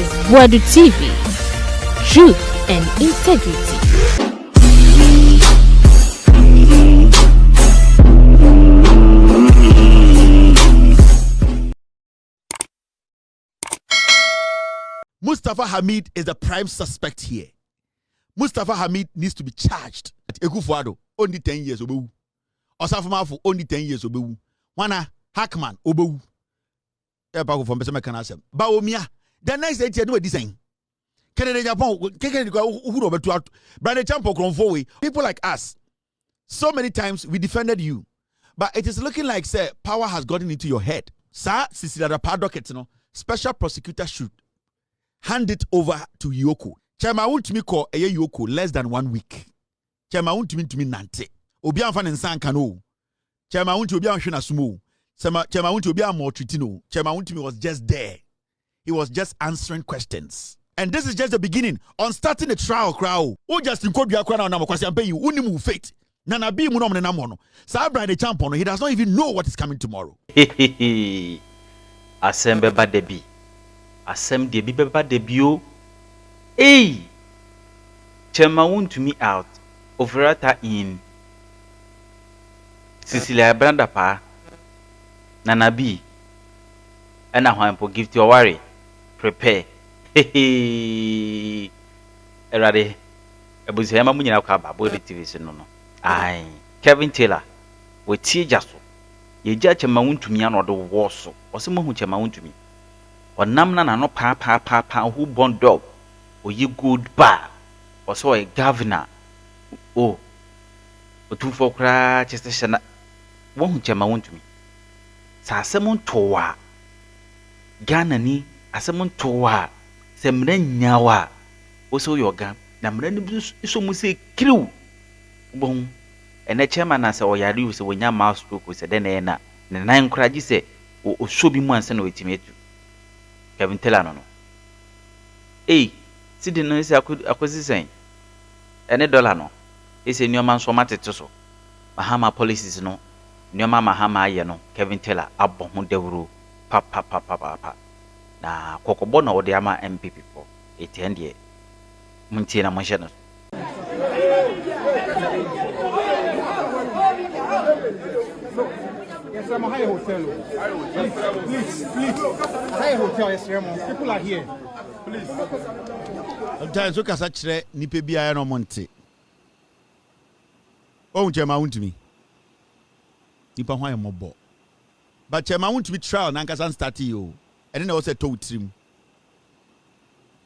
is Boadu TV. Truth and integrity. Mustafa Hamid is the prime suspect here. Mustafa Hamid needs to be charged. Ekufuado only 10 years obewu. Osafumafo only 10 years obewu. Wana Hackman obewu. Epa from Besame Kanasem. Baomia. The next 8 years no design. Canada Japan. Who over Brother Champo Kronfowe. People like us. So many times we defended you, but it is looking like say power has gotten into your head. Sir, Cecilia Dapaah docket, special prosecutor should hand it over to Yoko. Chema Wontumi call a Yoko less than 1 week. Chema Wontumi nante. Obi anfa ne nsan kano. Chema Wontumi obi anhwe sumo. Chema Wontumi obi amotritino. Chema Wontumi was just there. He was just answering questions. And this is just the beginning on starting a trial crowd. O Justin Kodua kwa na makwasi ampe you unimu faith. Nana bi mu no na mo no. Sa Brian the champion, he does not even know what is coming tomorrow. Asembe ba debi. Asem de bi beba debio. Hey! Chema Wontumi out. Ofori Atta in. Cecilia Dapaah. Nana B. And I want to give you a worry. Prepare. Hey. Erade. Ebuzema munyina kwa Boadu TV no. Aye. Kevin Taylor. We tie jaso. Ye ja Chema Wontumi anodo wo so. Ose mo hu Chema Wontumi. Onam na no pa who born dog. O ye good bar. Also a governor. Oh. O tu for kra cheste shana. Won hu Chema Wontumi. Sa asem towa. Ghana ni asem towa. Se mre nyawa. O so yoga. Na mre ni so mu se kriw. Bon. Ene chairman na se o yare u se wonya mouse stroke se de na ne nan encourage se o so bi mu anse na otimetu. Kevin Taylor no. Hey, see the no say akwesi sen. Ene dollar no. E say nyoma nso matete so. Mahama policies no. Nyoma mahama aye no. Kevin Taylor abọ ho dewuro pa. Na kokobo na ode ama MPP po. Etende muntie na monhye no. Yes, I'm a high hotel. Please. High hotel, yes, people are here. Please. Sometimes you can say nipe bia no monte. Oh, Chema Wontumi. Nipa hwan mobo. But Chema Wontumi trial na nkasa start you. And then I was a told trim.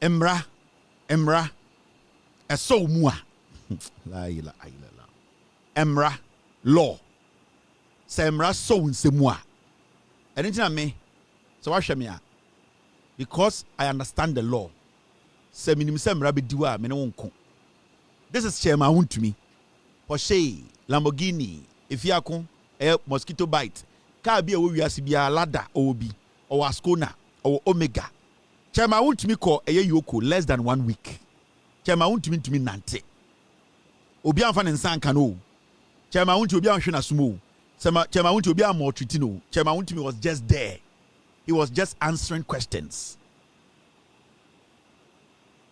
Emra. So mua. La ila. Emra law. Semra so nsemua. Anything me. So what shame ya? Because I understand the law. Seminim semra be diwa me no wonko. This is Chema Wontumi. Porsche, Lamborghini, Efiakon, mosquito bite. Car be we wiase bia Lada obi or Ascona or Omega. Chema Wontumi call a Yoko less than 1 week. Chema Wontumi nante. Obi anfa ne nsan kano. Chema Wontumi obi anhwe na sumo. Chema Wontumi obi amotritino. Chema Wontumi was just there. He was just answering questions.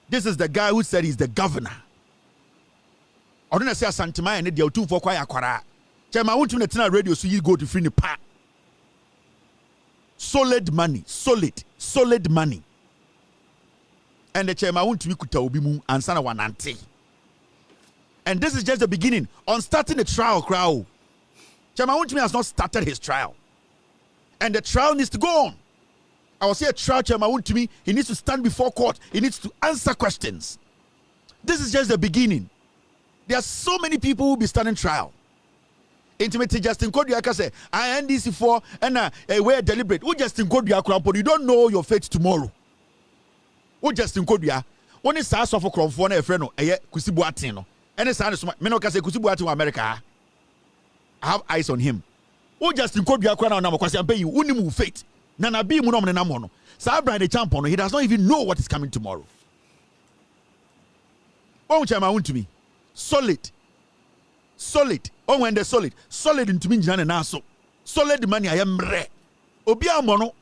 This is the guy who said he's the governor. I don't say Santima and the two for kwaya kwara. Chema Wontumi na radio so you go to free the pa. Solid money. And the Chema Wontumi kuta obi mu ansana wanante. And this is just the beginning on starting the trial crowd. Chema Wontumi has not started his trial. And the trial needs to go on. I will say a trial Chema Wontumi, he needs to stand before court. He needs to answer questions. This is just the beginning. There are so many people who will be standing trial. Intimate Justin Kodua say, I NDC for and we're deliberate. Who Justin Kodua, you don't know your fate tomorrow. Who Justin Kodua? When it's a suffer from for a friend, Kusibuatino. And it's a Menoka say Kusibuatu America. I have eyes on him. Who Justin Kodua kwa na makwasi ampe you unimu faith. Nana bi mu no na mo no. Sa Brian the champion, he does not even know what is coming tomorrow. Oh Chema Wontumi. Solid. Oh when they solid ntumi njana na so. Solid money I am re. Obi amono.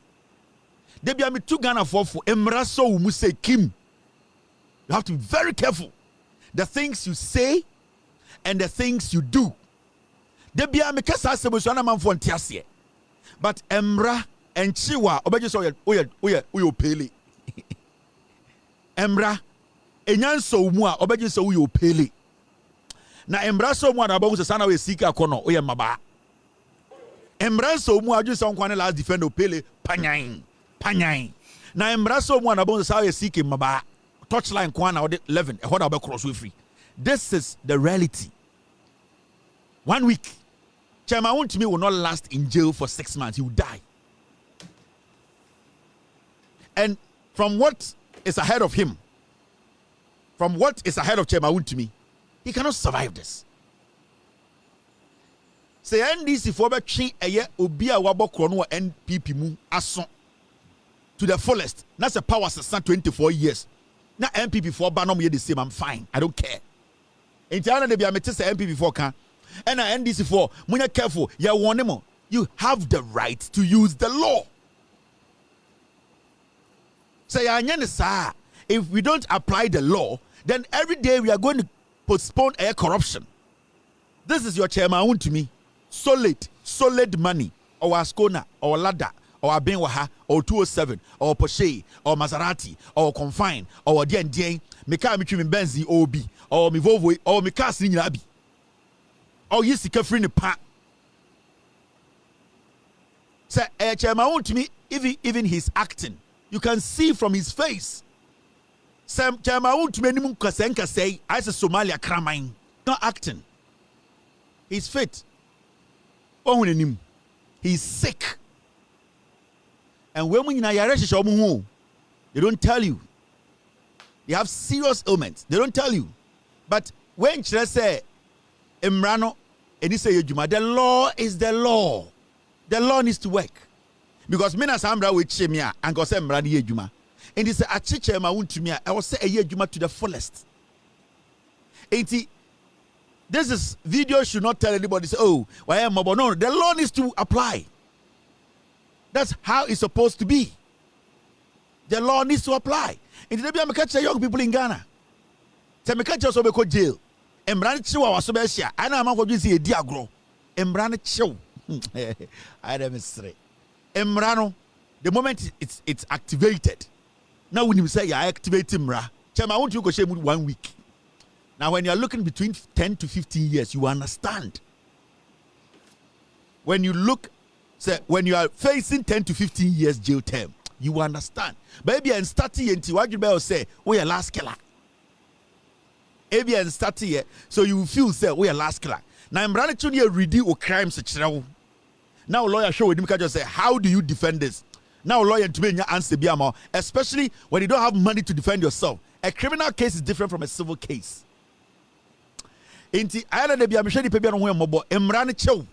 They be two Ghana for Emraso mu say Kim. You have to be very careful. The things you say and the things you do. They be a mekasa sebusana man for ntiasie. But Emra and Chiwa obeje so oye pele. Emra enyanso mu a obeje so oye pele. Na Emra so mu na ba se sana we sika kono oye maba. Emra so mu aju se nkwane last defend opele panyan. Na Emra so mu na ba se sa we sika maba. Touchline kwana or 11 e hoda be cross we free. This is the reality. 1 week. Chairman Wontumi will not last in jail for 6 months. He will die. And from what is ahead of him, from what is ahead of Chairman Wontumi, he cannot survive this. Say NDC for be eye obi a wabo krono NPP mu aso to the fullest. That's a power system 24 years. Now NPP for ba no me the same. I'm fine. I don't care. Entiana de bia mete say NPP for kan. And NDC for when you're careful, you have the right to use the law. Say, if we don't apply the law, then every day we are going to postpone air corruption. This is your chairman Wontumi. Solid money, or Ascona, or Lada, or Abenwaha, or 207, or Porsche, or Maserati, or Confine, or Dien, Meka Mitrim Benzi, OB, or Mivovo, or Meka Sinabi. Oh, yes, he free the pa. Say, Chairman Wontumi, even his acting, you can see from his face. Sam Chairman Wontumi nimu kasenka say, I say Somalia kramain. Not acting. He's fit. Oh, he's sick. And when we they don't tell you. They have serious ailments. They don't tell you. But when they say, Emrano, and he say, the law is the law. The law needs to work. Because Mina Sambra with Chemia and go say Emrani Yejuma. And he say, a chiche ma Wontumi, I will say a Yejuma to the fullest. This is video should not tell anybody, say, oh, why am I? No, the law needs to apply. That's how it's supposed to be. The law needs to apply. And today, I'm catch young people in Ghana. Say, me catch us over jail. Embrane chiwa waso be hia ana amanko dwi se edi agro embrane chiw I don't say embrano the moment it's activated now when you say you activate emra chema want you go share 1 week. Now when you are looking between 10 to 15 years you understand. When you look say when you are facing 10 to 15 years jail term you understand. Baby and starting enti what you be say we are last killer. And start here, so you feel say we are last killer. Now I'm running to ready or crimes. Now lawyer show with him just say, how do you defend this? Now lawyer to me answer biamo, especially when you don't have money to defend yourself. A criminal case is different from a civil case. Inti ayana de biamo shedi pebi no mobo emrane chew.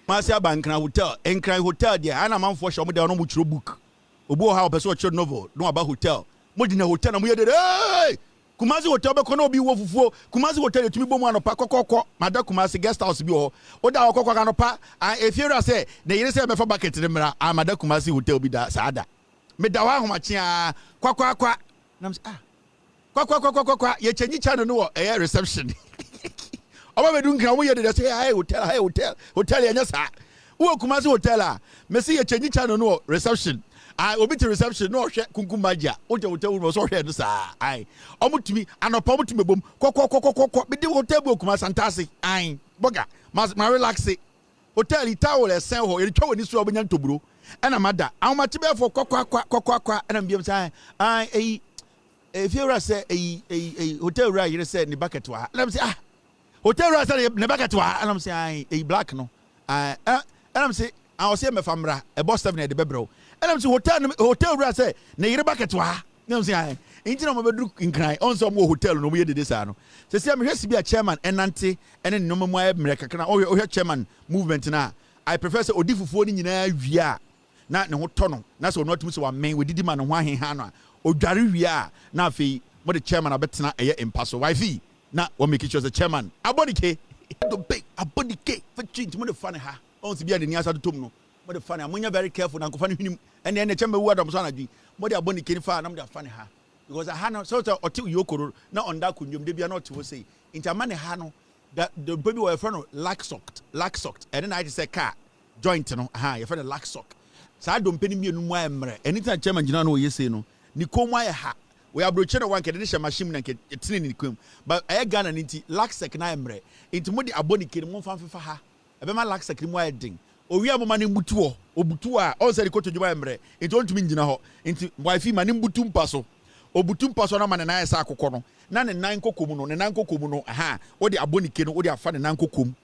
Masia bank na hotel, enkran hotel there. Ana man for show me there no much book. Obo how person watch novel, no about hotel. Mo di na hotel na mo yede hey! Kumasi hotel be kono obi wo fufuo Kumasi hotel etumi bomu anopa kokoko mada Kumasi guest house bi ho oda kokoko anopa efiera say na yire say be fa bucket ne mra amada Kumasi hotel bi da saada me da wa homachia kwakwa na kwakwa ye changi channel no e reception oba be dun kan wo ye de say hi hotel ye nya sa wo Kumasi hotel a me say ye changi channel no reception obi to reception no hwe kunkumagia hotel no so hwe no sa omutumi anopa omutumi bom kokoko be di hotel bu okuma santase boga ma relax hotel itawo le sen ho ye twa woni so obenya ntoburo ena mada awmachi be for kokwa ena mbiem sai if you say hotel ra you say ni bucket wa ena say hotel ra say ni bucket wa ena say black no ena say I was say me famra e boss 7 e de bebro and I'm say hotel ra say na yire bucket wa you know say intina mo bedru nkran on so mo hotel no mo yede this ano say say me hwesi bi a chairman enante ene no mo aye mrekaka na o chairman movement na I prefer say odifufuo ni nyina wia na ne ho to no na say onotumi so wa men we didi ma no ho ahenha no odware wia na afi mo the chairman abetena eye impaso wifi na wo make sure the chairman abodike do big abodike for change mo the fun ha on si bia de ni asa to tom no But the funny, I'm very careful and funny him and then the chamber word of Sanadi. But they are bonny can fire and funny ha. Because I had no sort of or two yoko not on that kunjum, they be not to say. Into money hano that the baby were a friend of lack socked, and then I just say car joint no ha, your friend of lack sock. So I don't penny me no more. Anytime chairman, you know, you say no. Nico my ha. We are broaching one can machine and get it in the but I got an inti lack second I am into modi aboni kid one fan for her. A bema lack second wide ding. O we have money mutuo, o butua, also the coach to Jumbre, it won't mean Jinaho, into wifey manim butum paso, o butum paso man and I sako kono, none and nine cocomuno, and nanko comuno, aha, or the aboni kid, or the fan and nanko cum.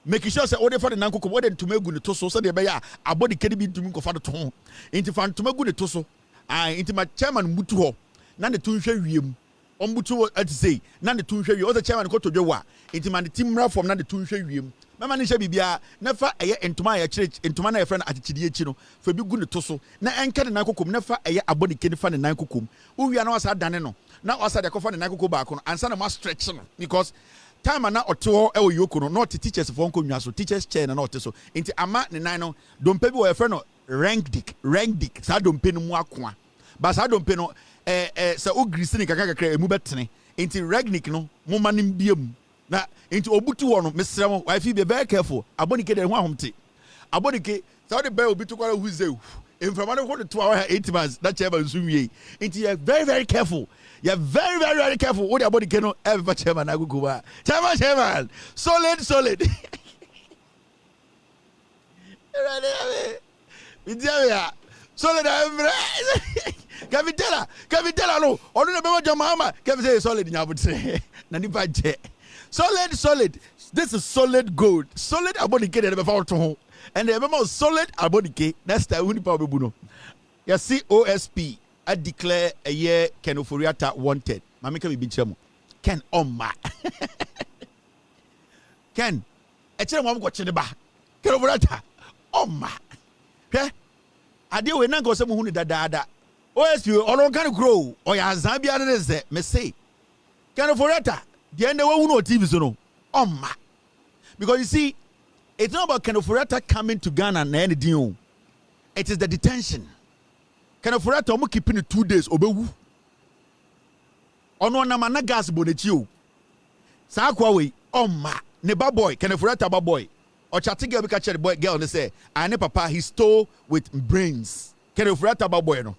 Making sure say order for the nanko cum, to make good toso, so they bay a body can be to me for the tone. Into fan to make good toso, I into my chairman mutuo. None the two share you ombutu at say, none the two share you other chairman go to Jowa, into my team from none the two share you. My man bibia, never a year into my church, into my friend at Chidiachino, for be good to so. Na anchor and Nakokum, never a year a body can find a Nakokum. Who we are now sad Daneno. Now also the coffin and Nako back on and son must stretch because time and now or two or Yokuno, not the teachers of Uncle Yasu, teachers chair and not so. Into a mat and I know, don't pay a friend rank dick, so I don't pay no more. But I don't pay no. So ogrisini kakaka emu betene enti regnic no mo manim biem na enti obutu wo no mesrem wife be very careful abonike de ho ahomte abonike so the bear obi to kwara hu ze inframa no 2 hours 8 months that chairman sunwie enti you very careful you very careful what abonike no ever chairman agugu ba chairman solid Idia solid Kavitela no onu na bema jamama say solid nyabutre na ni baje solid this is solid gold solid abonike de be fa to ho and the bema solid abonike next time we pa bebu no ya COSP I declare a year Ken Ofori Atta wanted mama ka bi chemo Ken omma Ken e chere mo go chede ba Ken Ofori Atta omma hwe ade we na go se mo hu ni dadaada OSP or can grow or ya Zambia is me say Ken Ofori Atta the end we no TV so no ma because you see it's not about Ken Ofori Atta coming to Ghana na anything it is the detention Ken Ofori Atta omo keeping 2 days obewu ono na mana gas bonechi o sa kwa we ma ne ba boy Ken Ofori Atta ba boy or chatting girl be catch the boy girl and say I ne papa he stole with brains Ken Ofori Atta ba boy no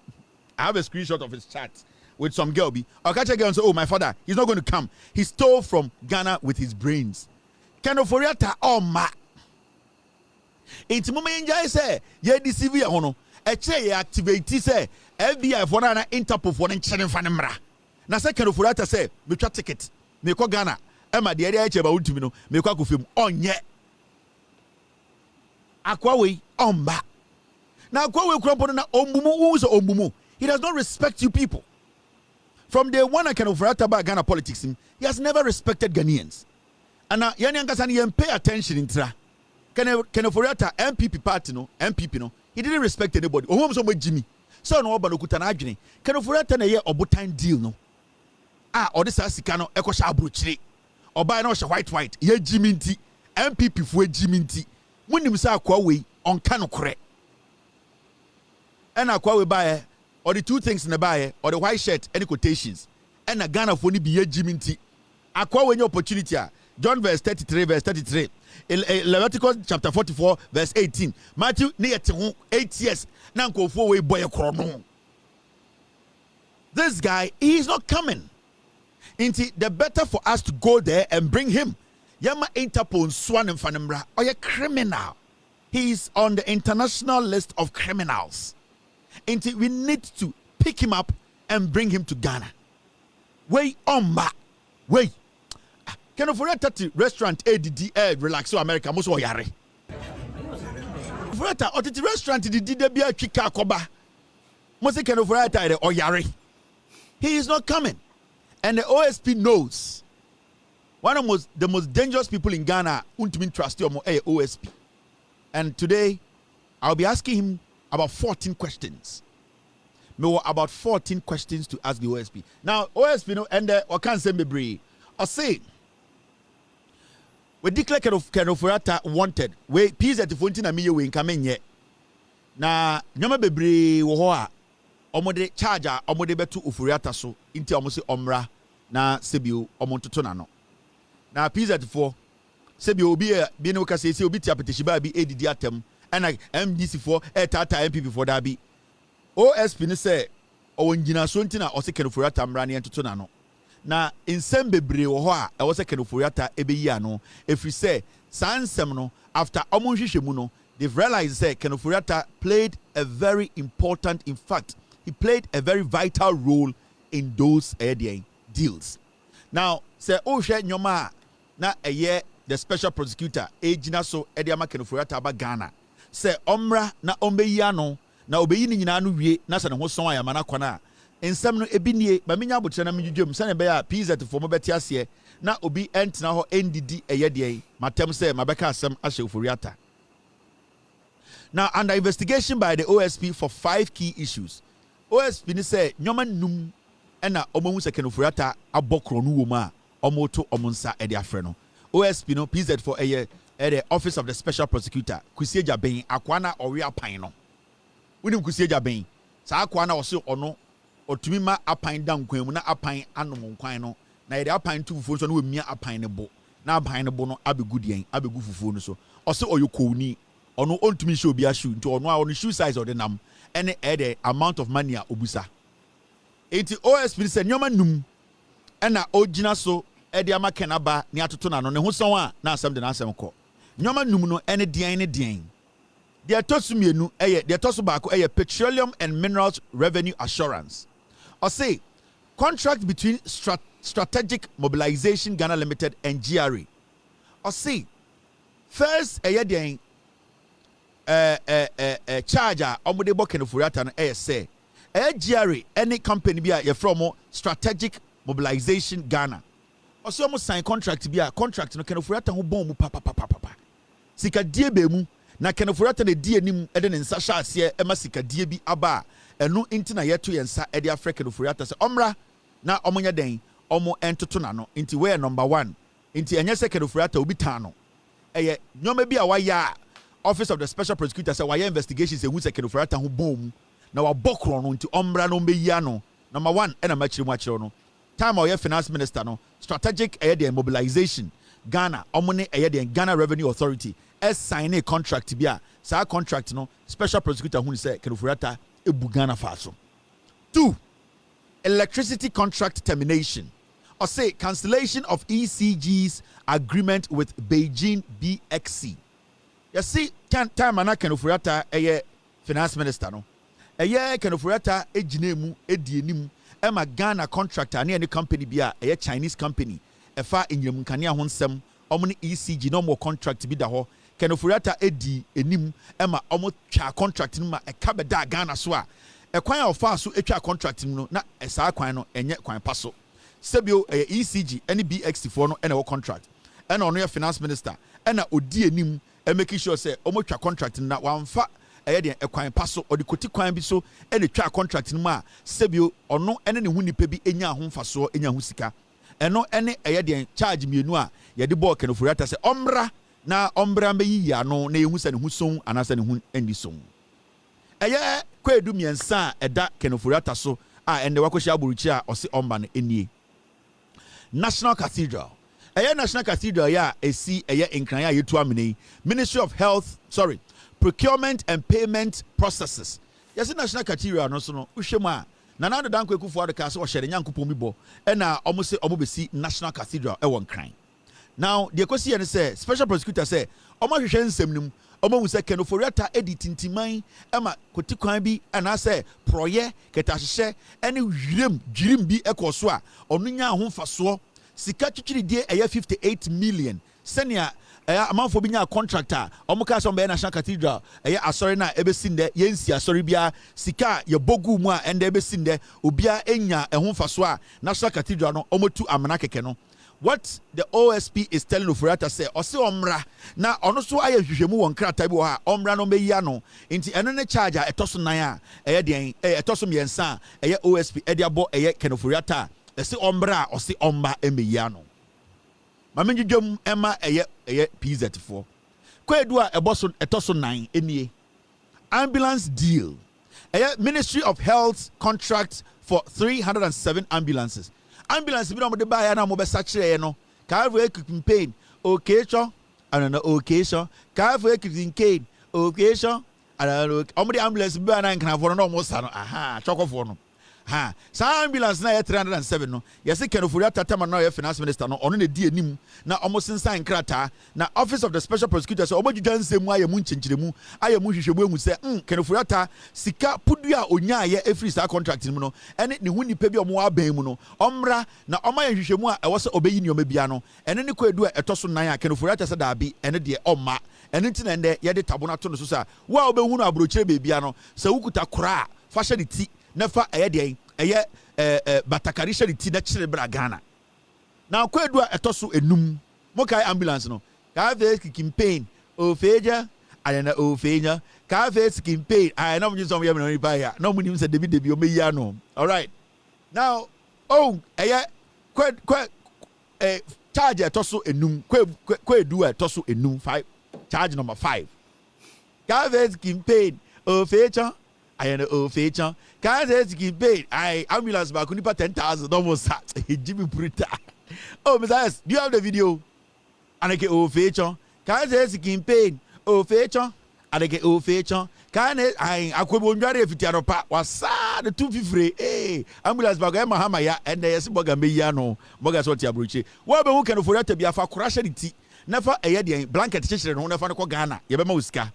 I have a screenshot of his chat with some girl. I'll catch a girl and say, oh, my father, he's not going to come. He stole from Ghana with his brains. Ken Ofori Atta, ma. It's moment I say, ye deceive ya hono. Eche activate say, FBI for na Interpol for nchene fanemra. Na say Ken Ofori Atta say, me twa ticket. Me ko Ghana. Ema de area eche ba Wontumi no. Me ko akofem. Onye. Akwa we, ma. Na akwa we krampo na ombumu wo so ombumu. He does not respect you people. From day one, I can Ofori Atta about Ghana politics. He has never respected Ghanaians. And now, Yanyan pay attention in Tra. Ken Ofori Atta, MPP party, no, MPP, no. He didn't respect anybody. Oh, so much Jimmy. So no, but Kutanajini. Ken Ofori Atta na ye obotan deal, no. Or this Asikano, Eko Shabruchri. Or by no white. Ye Jimmy, MPP for Jimmy. When you say Akwa on Kano Kre. And Akwa we buy. Or the 2 things in the buy, or the white shirt, any quotations. And a Ghana for be a Jiminti. Aqua when your opportunity. John verse 33, verse 33. Leviticus chapter 44, verse 18. Matthew near 8 years. Now go for way boy a chrono. This guy, he is not coming. Inti the better for us to go there and bring him. Yama Interpol Swan and Fanembra or a criminal. He is on the international list of criminals. Until we need to pick him up and bring him to Ghana. Wait, ma. Wait. Ken Ofori Atta restaurant ADD relax so America most of yare. Ofori Atta or the restaurant did be a chika koba. Most Ken Ofori Atta or yare. He is not coming. And the OSP knows. One of the most dangerous people in Ghana Wontumi trust you OSP. And today I'll be asking him about 14 questions. About 14 questions to ask the OSP. Now, OSP, no, and I can't say me I say, we declare Ken Ofori Atta wanted. We peace at the 14 and me we come in yet. na nyoma bebre wo ho a omode charge a omode beto Ofori Atta so inti omose omra na sebio omontoto na no na PZ4 sebio obi bi ne ka se obi ti apetition ba bi edidi atem na MDC4 tata MPP4 da bi OSP ne se owongina so nti na ose Ofori Atta mra ne entoto na no na nsem bebre wo ho a ewo se Ofori Atta ebeyi ano efri se sansem no after omonhwehwemu no they've realized that Ofori Atta played a very important, in fact, he played a very vital role in those deals. Now, say, oh, share nyoma na the special prosecutor, ejina so ediama Ofori Atta ba Ghana. Say, omra na ombeyano na obeyi ni nyina anu wie na se ne ho son ayama na kwana. Ensem no ebinie ba menya abotre na menjudwem se ne be ya PZ for mo beti ase na obi entna ho ndidi matem se mabeka asem ahye Ofori Atta. Now, under investigation by the OSP for 5 key issues, OSP ni say nyoma num ena omohu se Ofori Atta abokro no woma omoto omonsa e de afre no. OSP no PZ for the office of the special prosecutor Cecilia Dapaah akwana ori apan no. Unim Cecilia Dapaah sa akwana wo se ono otumi ma apan dan kwan mu na apan anom kwan no na ye de apan tu fufuo so no wemia apan ne bo na apan ne bo no abegu fufuo no so ose oyokoni ono ontumi show bi ashu nti ono a ono shoe size of the nam ene the amount of money a obusa enti OSP se nyoma num ena ogina so de amakena ba ne atoto na no ne ho son a na asem de na asem ko nyoma num no ene den de atosumienu de atoso ba ko petroleum and minerals revenue assurance or say contract between strategic mobilization Ghana Limited and GRA or say first den charger omode bo Ofori Atta no say GRA any company bi a ye from strategic mobilization Ghana also mo sign contract bi a contract no Ofori Atta ho bon mu papa sika die be mu na Ofori Atta na die anim de ne nsa sha ase e ma sika die bi aba eno inti na yeto ye nsa e de afre Ofori Atta se omra na omonya den omo entoto na no inti we number 1 inti enye se Ofori Atta obi tan no nyoma bi a waya office of the special prosecutor say why investigations e hu se Ofori Atta ho bom na wa bokro no nti omra no meyi ano number 1 e na machire no time our finance minister no strategic the mobilization Ghana omone the Ghana Revenue Authority sign a contract bia sa contract no special prosecutor hu say Ofori Atta ebu Ghana faso 2 electricity contract termination or say cancellation of ECG's agreement with Beijing BXC. You see, time ana Ofori Atta finance minister no. Ofori Atta ejinemu edienim ema Ghana contractor ne any company bia Chinese company efa enyem nkania ho nsem omo ne ECG no mo contract bi da ho Ofori Atta edi enim ema omo twa contract no ma ekabeda Ghana so a ekwan a ofa so etwa contract no na esa kwan no enye kwan paso sebio ECG any BX4 no ena wo contract ena ono ye finance minister ena odi enim make sure say omo twa contract na wamfa de ekwan paso odi koti kwan bi so ene twa contract no ma sebio ono ene ne hu nipa bi enya ho mfaso enya ho sika eno ene de charge mienu a ye de ball Ofori Atta say omra na ombra meyi ya no na yehu se ne hu son anasa ne hu endi son kwedu miensa eda Ofori Atta so a ende wakohia aburuchi a ose omba no enie National Cathedral National Cathedral ya esi nkran ya yetu amene Ministry of Health Procurement and Payment Processes yes National Cathedral no so no uhwemu a na na danko ekufu adaka so ohye nyankopon bibo na omo se omo besi National Cathedral won nkran now the question is say special prosecutor say omo hwehwe nsem nim omo hu say Ofori Atta edi tintiman ema kotikwan bi ana say proye ketahye ene dwirim bi ekoso a onu nya ho mfaso sika twitwiri die 58 million senia amanfo bi nya contractor omo ka so be National Cathedral asori na ebesinde yensi asori bia sika ye bogu mu a ende ebesinde obia enya ho mfaso a National Cathedral no omo tu amana keke no. What the OSP is telling Ofori Atta say ose omra na ono so aye hwehwemu won krata bi wo ha omra no meyi ano nti eno ne charge a etoso nan a den etoso miensa OSP de abo Ofori Atta ese omra ose omba emeyi ano mamenjudwam ema PZ4 Kodua eboso etoso nan enie ambulance deal. Ministry of Health contract for 307 ambulances. Ambulance bi na mo de ba ya na mo be sachere no. Ka for campaign occasion and no occasion. Ka for campaign occasion and omo de ambulance bi na nkan for no mo sa no. Aha, chokofo no. Ha, sa ambulance na 307 no. Yes, Ofori Atta na your finance minister no ono na di anim na omo sensan krata na office of the special prosecutor so omo juja nsemu aye mu nchinkiremu aye mu hwehwemu egu se Ofori Atta sika pudu a onya aye efri sa contract mu no ene ne hu nipa bi omo aban mu no omra na omo aye hwehwemu a ewo se obeyi ne omabia no ene ne Kodua etoso nan a Ofori Atta se da bi ene de omma ene ntina ende ye de tabona to no so sa wa obehu no abrochire bebia no se wukuta kora fa hye de ti nefa de batakari hye de ti na kire bra Ghana na Kodua etoso enum mo kai ambulance no ka ve campaign ofeja ayana ofeja ka ve campaign ayana mo nso mo yem no ripa ya no mo nim se debi o meyi ano. All right, now charge etoso enum Kodua etoso enum 5 charge number 5 ka ve campaign ofeja ayana ofeja ka ve campaign ambulance ba kunipa 10,000 almost Jimmy Bruta. Oh, Mr. Do you have the video? And I get ofeja. Can I say campaign? Ofeja. And I get ofeja. Can I could wonder if it are part was sad the 250. Hey, ambulance bag Mahama ya and there's Bogambiano, Bogasoti Abruchi. Well, but who can afford to be a far crash it? Never a yadi blanket teacher on the Ghana. Yabamuska.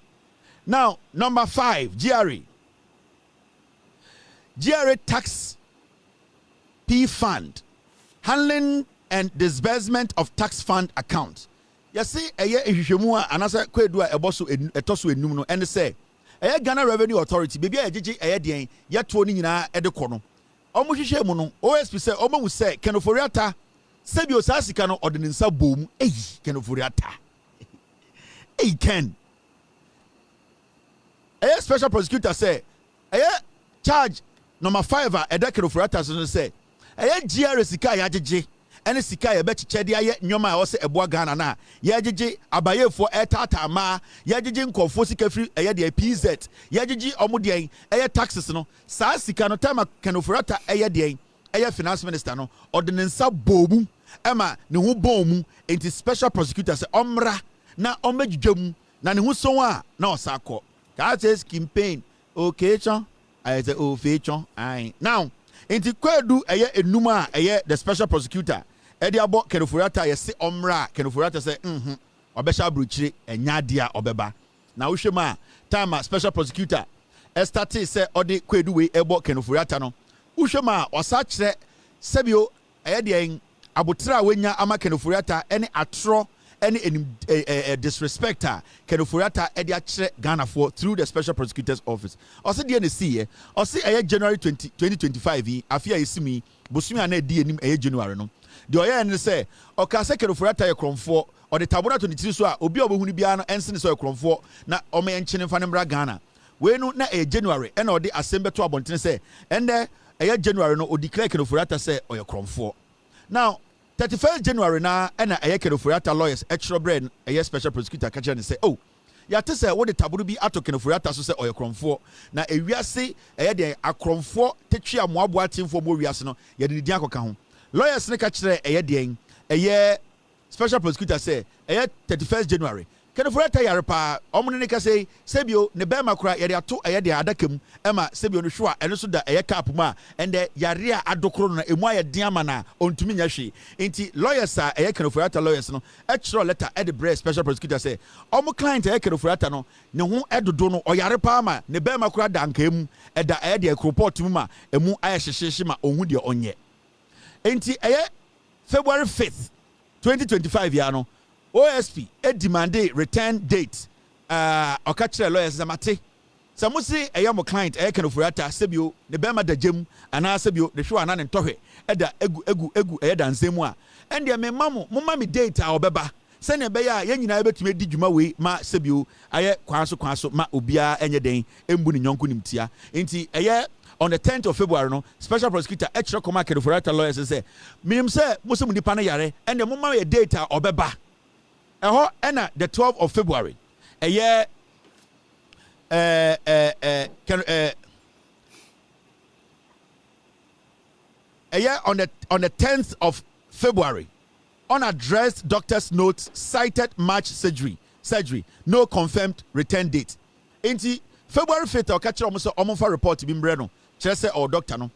Now, number 5, GRA tax P fund. Handling and disbursement of tax fund account. You see, ehwehwemu a anasa Kodua eboso etoso enum no and say Ghana Revenue Authority baby agege den yeto ni nyina edekọ no omo hwehwe mu no OSP say omo mu say Ofori Atta sebi osasika no ordinance bom Ofori Atta Ken special prosecutor say charge number 5 a Ofori Atta so say GRA sika ya agege ene sika ye bechiche de aye nyoma a wo se eboa Ghana na ye agege abayefo etata ma ye agege nkofo sika firi de PZ ye agege omo de taxes no sa sika no time Ofori Atta de finance minister no ordinance bomu ema ne hu bomu enti special prosecutor se omra na omedwam na ne hu so a na osakọ ka says campaign occasion I say ofecho ai now enti Kodua enuma the special prosecutor Ediabo Ofori Atta yesi omra Ofori Atta say obesha bruchire enya dia obeba na wohwema time special prosecutor estati say odi Kodua ebo Ofori Atta no wohwema osa kire sebio de abotra wenya ama Ofori Atta ene atro ene disrespect Ofori Atta edi akire Ghana for through the special prosecutor's office osi de ne see osi January 2025 afia yesimi bosumi ana di enim January no the oya say oka se Ofori Atta ye kromfo o de tabona 23 so a obi obohunu bia no ense ne so ye kromfo na o me enchene fa ne mra Ghana we no na January e na o de assemble to abontene say ende January no o declare Ofori Atta say o ye kromfo now 31st January na ena Ofori Atta lawyers extra brain special prosecutor kacha ne say oh ya te say wo de taburu bi ato Ofori Atta so say o ye kromfo na ewiase de akromfo tetwe amoabo atimfo mo wiase no ye de di akoka ho lawyers ne ka kire special prosecutor say 31st January Ofori Atta yare pa omne ne ka say sebio ne be makura ye de ato de adakam ema sebio no hwa eno so da cap ma ende yare a adokoro na emu aye den ama na ontumi nya hwe enti lawyers a Ofori Atta lawyers no extra letter e de breast special prosecutor say omo client Ofori Atta no ne ho edodo no oyare pa ma ne be makura da nka emu eda de report mu ma emu aye hyehye ma ohu de onye enti February 5th 2025 ya no OSP demanded return date okachire lawyers zamate samusi mo client Ofori Atta sebio ne bema da jem ana sebio de hwe ana ne ntohwe eda egu dansemu a ende me mamu mumma date a obeba se ne be ya nyina betumi di dwuma we ma sebio kwanso ma obia enye den embu ne nyonko nimtia enti on the 10th of February no special prosecutor extra command Ofori Atta lawyers say minim se musum nipa na yare ende mumma ye date a obeba ena the 12th of February on the 10th of February, unaddressed doctor's notes cited March surgery, no confirmed return date. Enti February 5th, I'll catch almost a report to be breno. Chese or doctor no.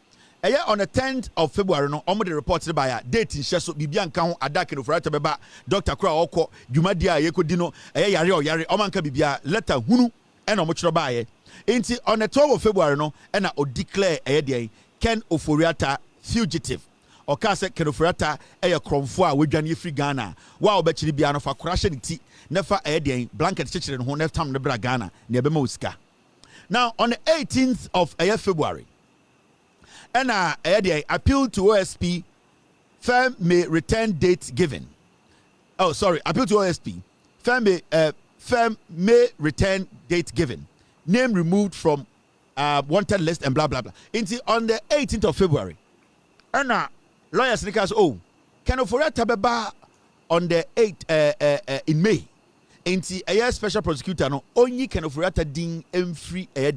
On the 10th of February, no, almost the report by a date in Sheso Bibian Count Adaka for Beba, Dr. Crow Oko, Jumadia Yekodino, Yari or Yari, Omanka Bibia, letter Hunu, and Omotrobaye. Enti on the 12th of February, no, and I declare a day, Ken Ofori Atta fugitive. Or Kase Ken Ofori Atta, a cromfoa, with Johnny Free Ghana, while Betchy Biano for crashing tea, never a day, blanket chicken, who never time the Ghana, near Bemoska. Now, on the 18th of February, and appeal to OSP, firm may return date given. Oh, sorry, appeal to OSP, firm may return date given. Name removed from wanted list and blah blah blah. Until on the 18th of February, and lawyers because can Ofori Atta beba on the 8th in May. Until a special prosecutor no only can Ofori Atta ding free a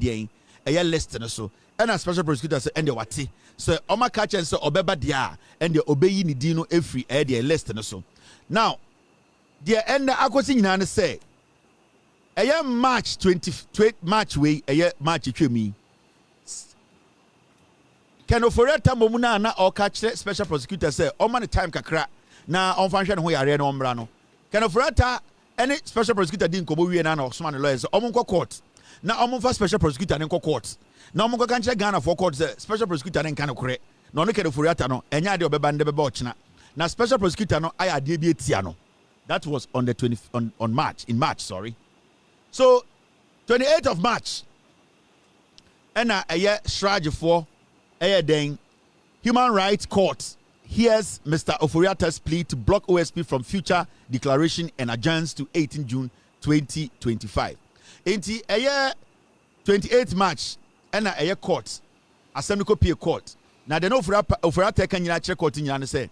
list and so. And a special prosecutor say, and the wati. So, Oma catch and so obeba dia, and the obey ni dino every idea less than so. Now, the end akosing na say, a year March 20 March way, a year March me. Can Ofori Atta momuna na or catch special prosecutor say, Oma the time kakra na on function who are no umbrano. Can Ofori Atta any special prosecutor didn't come we na or some lawyers, Omonko court. Now, Omonfa special prosecutor and court. Now, I'm going to Ghana for court, special prosecutor and kind of correct. No, look at the Ofori Atta no, and ya de obebande bebochna. Now, special prosecutor no, I had tiano. That was on the 20 on March, in March, sorry. So, 28th of March, and a year strage for a year then, Human Rights Court hears Mr. Ofori Atta's plea to block OSP from future declaration and adjourns to 18 June 2025. Enti a year 28th March, and a year court, Assembly Copy Court. Now, the no Ofori Atta can you check court in Yan say.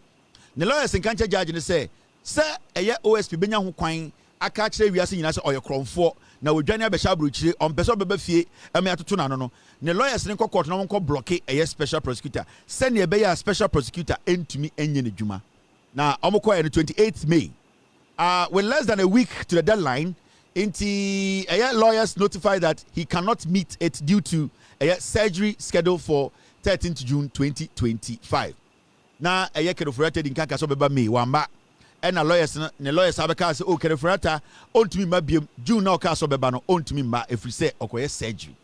The lawyers in Kancha judge say, Sir, a year OSP Benya who quine, I catch we are seeing us or your crom for. Now, we join a Beshabruchi on Beso Bebefie, and me at Tunano. The lawyers in court no one call blockade a year special prosecutor. Send your Bayer special prosecutor into me and Yen Juma. Now, Omoko on the 28th May. With less than a week to the deadline, lawyers notified that he cannot meet it due to a surgery scheduled for 13th June 2025. Now, a year can Ofori Atta in Kaka Sobeba May, Wamba, and the lawyers have a case, oh, can Ofori Atta on to me, maybe June now Castle Bebano on to me, if we say, okay, surgery.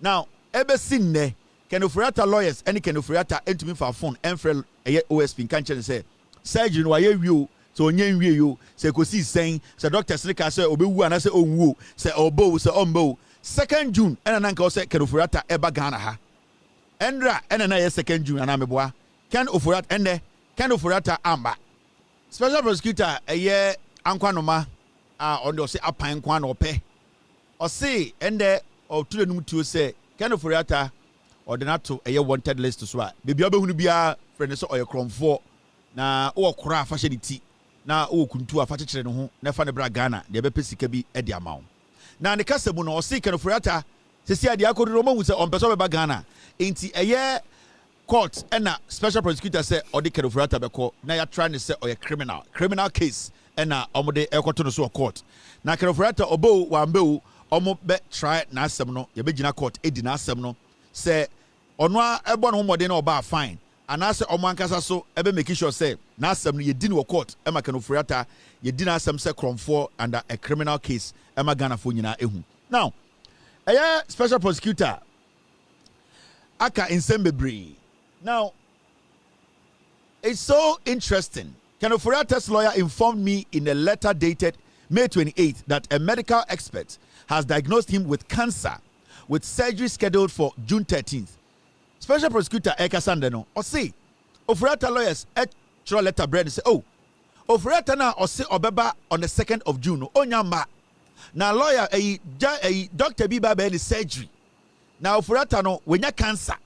Now, ever seen ne, can Ofori Atta lawyers, any can Ofori Atta enter me for a phone, and for a OSP in Kancha and say, surgery, why you? So when you say kosi saying say Dr. Slika say obewu and I say onwu say obo say ombo 2nd June and ananka say Ken Ofori Atta eba Ghana ha endra and na 2nd June and ameboa Ken Ofori Atta ende Ken Ofori Atta amba special prosecutor eye ankwanoma on the say apan kwan ope o say ende o to the num to say Ken Ofori Atta ordinato eye wanted list so a bibia obehunu bia friend so oye kromfo na o kora fa hye na o kuntu afa kyekere ne ho na fa ne bra Ghana de be pesika bi e de amawo na ne kasa mu no o see Ken Ofori Atta sesi ade akodo mo hu se on peso be Ghana enti eye court na special prosecutor say o de Ken Ofori Atta be ko na ya try ne say o ye criminal case na omode ekoto no so court na Ken Ofori Atta obo wambe omo be try na asem no ye be gina court edi na asem no say ono a ebo no homode na oba fine and I say Omankasa so ebe make sure say na asem no ye di no court e ma Ken Ofori Atta ye di na asem say cromfo under a criminal case e ma Ghana fo nyina ehu. Now special prosecutor aka insembebre. Now it's so interesting. Ken Ofori Atta's lawyer informed me in a letter dated May 28th that a medical expert has diagnosed him with cancer with surgery scheduled for June 13th. Special prosecutor Eka Sandeno or say Ofori Atta lawyers draw letter bread and say, oh, Ofori Atta na or say Obeba on the 2nd of June. Onyamba. Now lawyer a Dr. Biba be surgery. Now Ofori Atta no when ya cancer.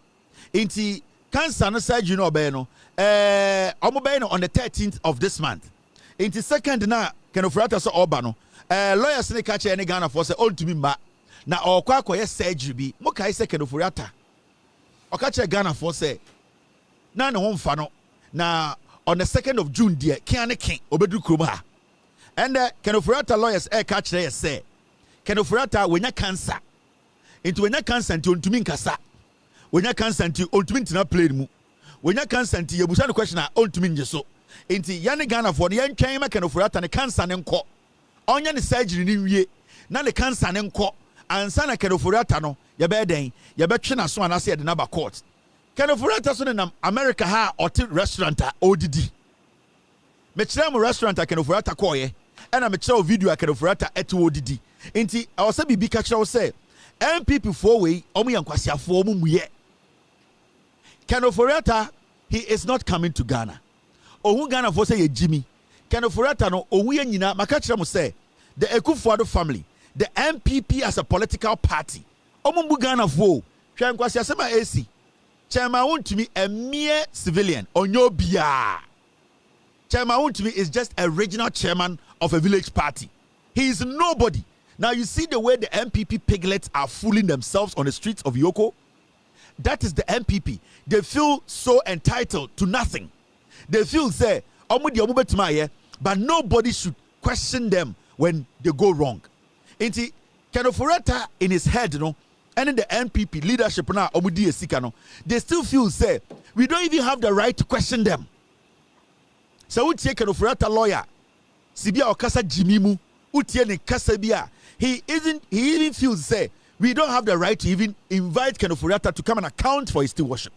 Inti cancer no surgery no be no omo on the 13th of this month. Inti 2nd na Ken Ofori Atta so oba no lawyers ne catch any Ghana for say Wontumi mba. na okwa akoye surgery bi mo kai se Ofori Atta okache Ghana for say na ne ho mfa no na on the 2nd of June dear kiane ken obedu krom ha and Ofori Atta lawyers catch there say Ofori Atta wenya cancer into wenya cancer into ontumi nkasa wenya cancer into ontumi ntina play mu wenya cancer into yebusa no question a ontumi nje so into yane Ghana for the yentwen ma Ofori Atta ne cancer ne nko onya ne surgery ni wie na ne cancer ne nko ansa na Ofori Atta no ye be den ye be twe na so anase ye de na ba court Ofori Atta so ne nam America ha hotel restaurant a odidi me kire mo restaurant a Ofori Atta koye and me kire video a Ofori Atta eto odidi nti awose bibi ka kire wo say MPP for we omo yankwasiafo omo muye Ofori Atta he is not coming to Ghana ohu Ghana for say ye Jimmy Ofori Atta no ohu ye nyina maka kire mo say the Ekufuado family the MPP as a political party omo mbu Ghana for hwe nkwasiasema AC Chairman Wontumi a mere civilian onyo bia Chairman Wontumi is just a regional chairman of a village party. He is nobody. Now you see the way the MPP piglets are fooling themselves on the streets of Yoko. That is the MPP. They feel so entitled to nothing. They feel say but nobody should question them when they go wrong. Inti Ofori Atta in his head, and in the NPP leadership now, they still feel say we don't even have the right to question them. So we take Ofori Atta lawyer, Sibia Okasa Jimimu, Utiene Kasabia. He even feels say we don't have the right to even invite Ofori Atta to come and account for his stewardship.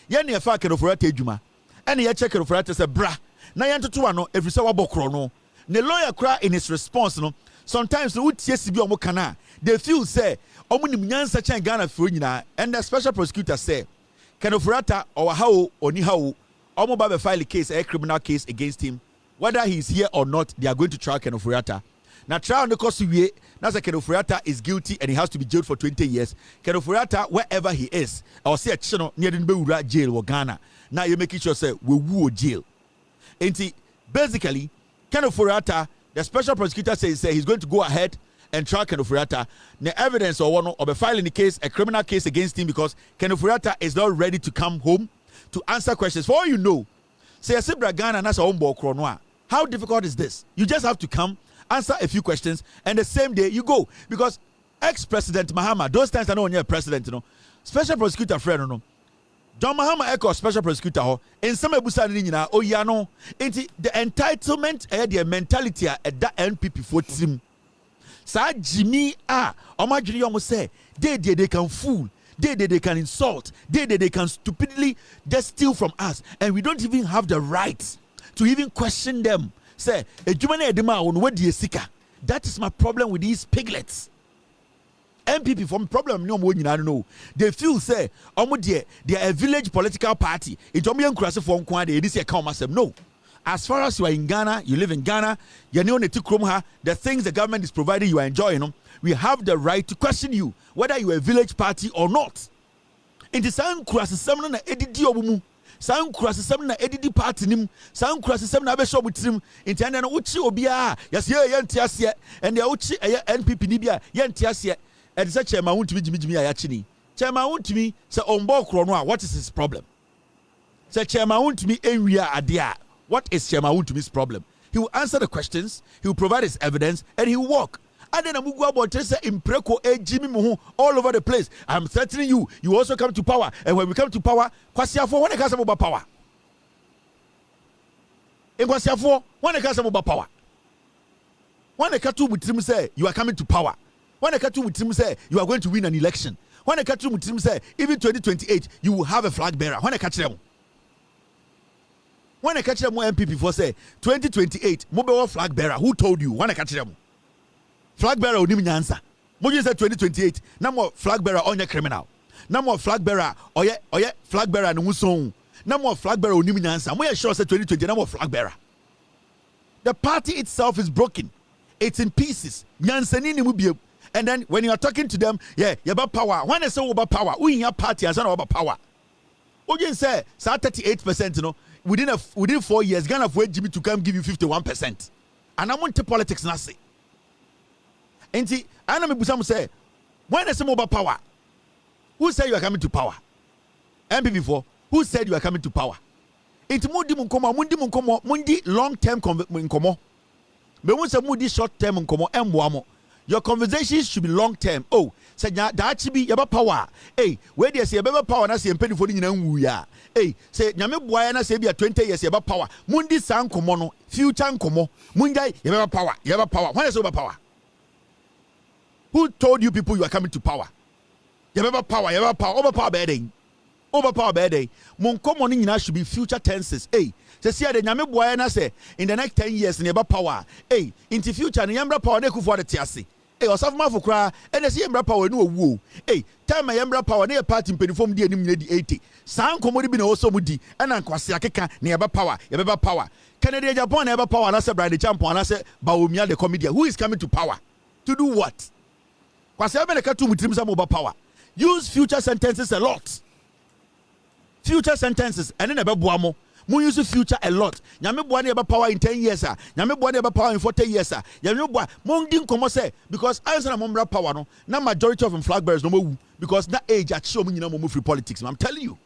Yani afa Ofori Atta ejuma, and he check Ofori Atta say bra. Na yanto ano every sawa bokro no. The lawyer cry in his response sometimes the Utie Sibia Omokana they feel say Omunimnyansa chen Ghana for nyina and the special prosecutor say Ofori Atta or how or ni how Omo file a case, a criminal case against him. Whether he's here or not, they are going to try Ofori Atta. Now trial on the course of year, now say Ofori Atta is guilty and he has to be jailed for 20 years. Ofori Atta, wherever he is, or say a channel near the jail or Ghana. Now you make it sure say we woo jail. And basically, Ofori Atta, the special prosecutor says he's going to go ahead and try Ofori Atta. The evidence or one of filing the case, a criminal case against him because Ofori Atta is not ready to come home to answer questions. For all you know, say a Sibra Ghana and Kronoa. How difficult is this? You just have to come, answer a few questions, and the same day you go. Because ex-president Mahama, those times I know when you're president, special prosecutor friend, John Mahama Echo special prosecutor, in some ebusa oh yeah no, the entitlement the mentality at that NPP for team. Sa Jimmy Omajiri almost say they can fool. They can insult. They can stupidly just steal from us. And we don't even have the right to even question them. Say, that is my problem with these piglets. MPP from problem no more know. They feel say, they are a village political party. It's only a cross for no. As far as you are in Ghana, you live in Ghana, the things the government is providing, you are enjoying. We have the right to question you whether you are a village party or not. In the same cross, some na edidi obumu, some cross some na edidi party nim, some cross some na be show with him. In the end, uchi obia, yes, yeah, and the uchi NPP nibia, yantiasia, and such a mount to be Jimmy Ayachini. Chairman Wontumi say Ombo Kronoa, what is his problem? Say Chairman Wontumi area adia. What is Chairman Wontumi's problem? He will answer the questions, he will provide his evidence, and he will walk. And then I'm about to say impreco Jimmy Muhu all over the place. I'm threatening you. You also come to power. And when we come to power, Kwasiafo, when I come about power. In Kwasiafo, when I come about power. When I come with him say you are coming to power. When I come with him say you are going to win an election. When I come with him say even 2028 you will have a flag bearer. When I catch them. When I catch them MPP for say 2028 mobile flag bearer. Who told you? When I catch them. Flag bearer onim nyansa. Moju say 2028. Na mo flag bearer onye criminal. Na mo flag bearer oye flag bearer no so. Na mo flag bearer onim nyansa. Mo sure say 2020 na mo flag bearer. The party itself is broken. It's in pieces. Nyansa ni mu biem. And then when you are talking to them, you about power. When they say about power, we in your party and say about power. Moju say 38%, within 4 years Ghana for Jimmy to come give you 51%. And I want to politics na say. Enti ana me busam say When there's more power, who said you are coming to power? MPP4, who said you are coming to power? It's mundi munkomo, mundi long-term munkomo. But once a mundi short-term munkomo, emwamo. Your conversations should be long-term. Oh, say that should be about power. Hey, where they say about power, and I say penny for the wuya. Hey, say nyame boy na say be 20 years about power. Mundi san komono, future komo. Mundi you have power. You have power. When is over power? Who told you people you are coming to power? You have power. You have power. Overpower bedding. Overpower bedding. Monkomo nyina should be future tenses. Hey, Cecilia nyame boy na say in the next 10 years you have power. Hey, into future ni yambra power ne kufu ade tiase. Hey, osafuma fukra ene si yambra power no wu. Hey, time yambra power ne party mpeniform di anim di 80. San komodi bi na oso mudi ena nkwase akeka ne yaba power, yaba power. Canada Japan never power na say Bride Champion na say Baomia the comedian. Who is coming to power? To do what? Kwase America to mutrim some over power. Use future sentences a lot. Future sentences and then boamo. Mo use future a lot. Nyame boa ne power in 10 years. Nyame boa ne power in 40 years. Nyame boa mo ndin komo say because answer na mo power no. Na majority of them flag bearers no mo because that age at show me nyina mo free politics. I'm telling you.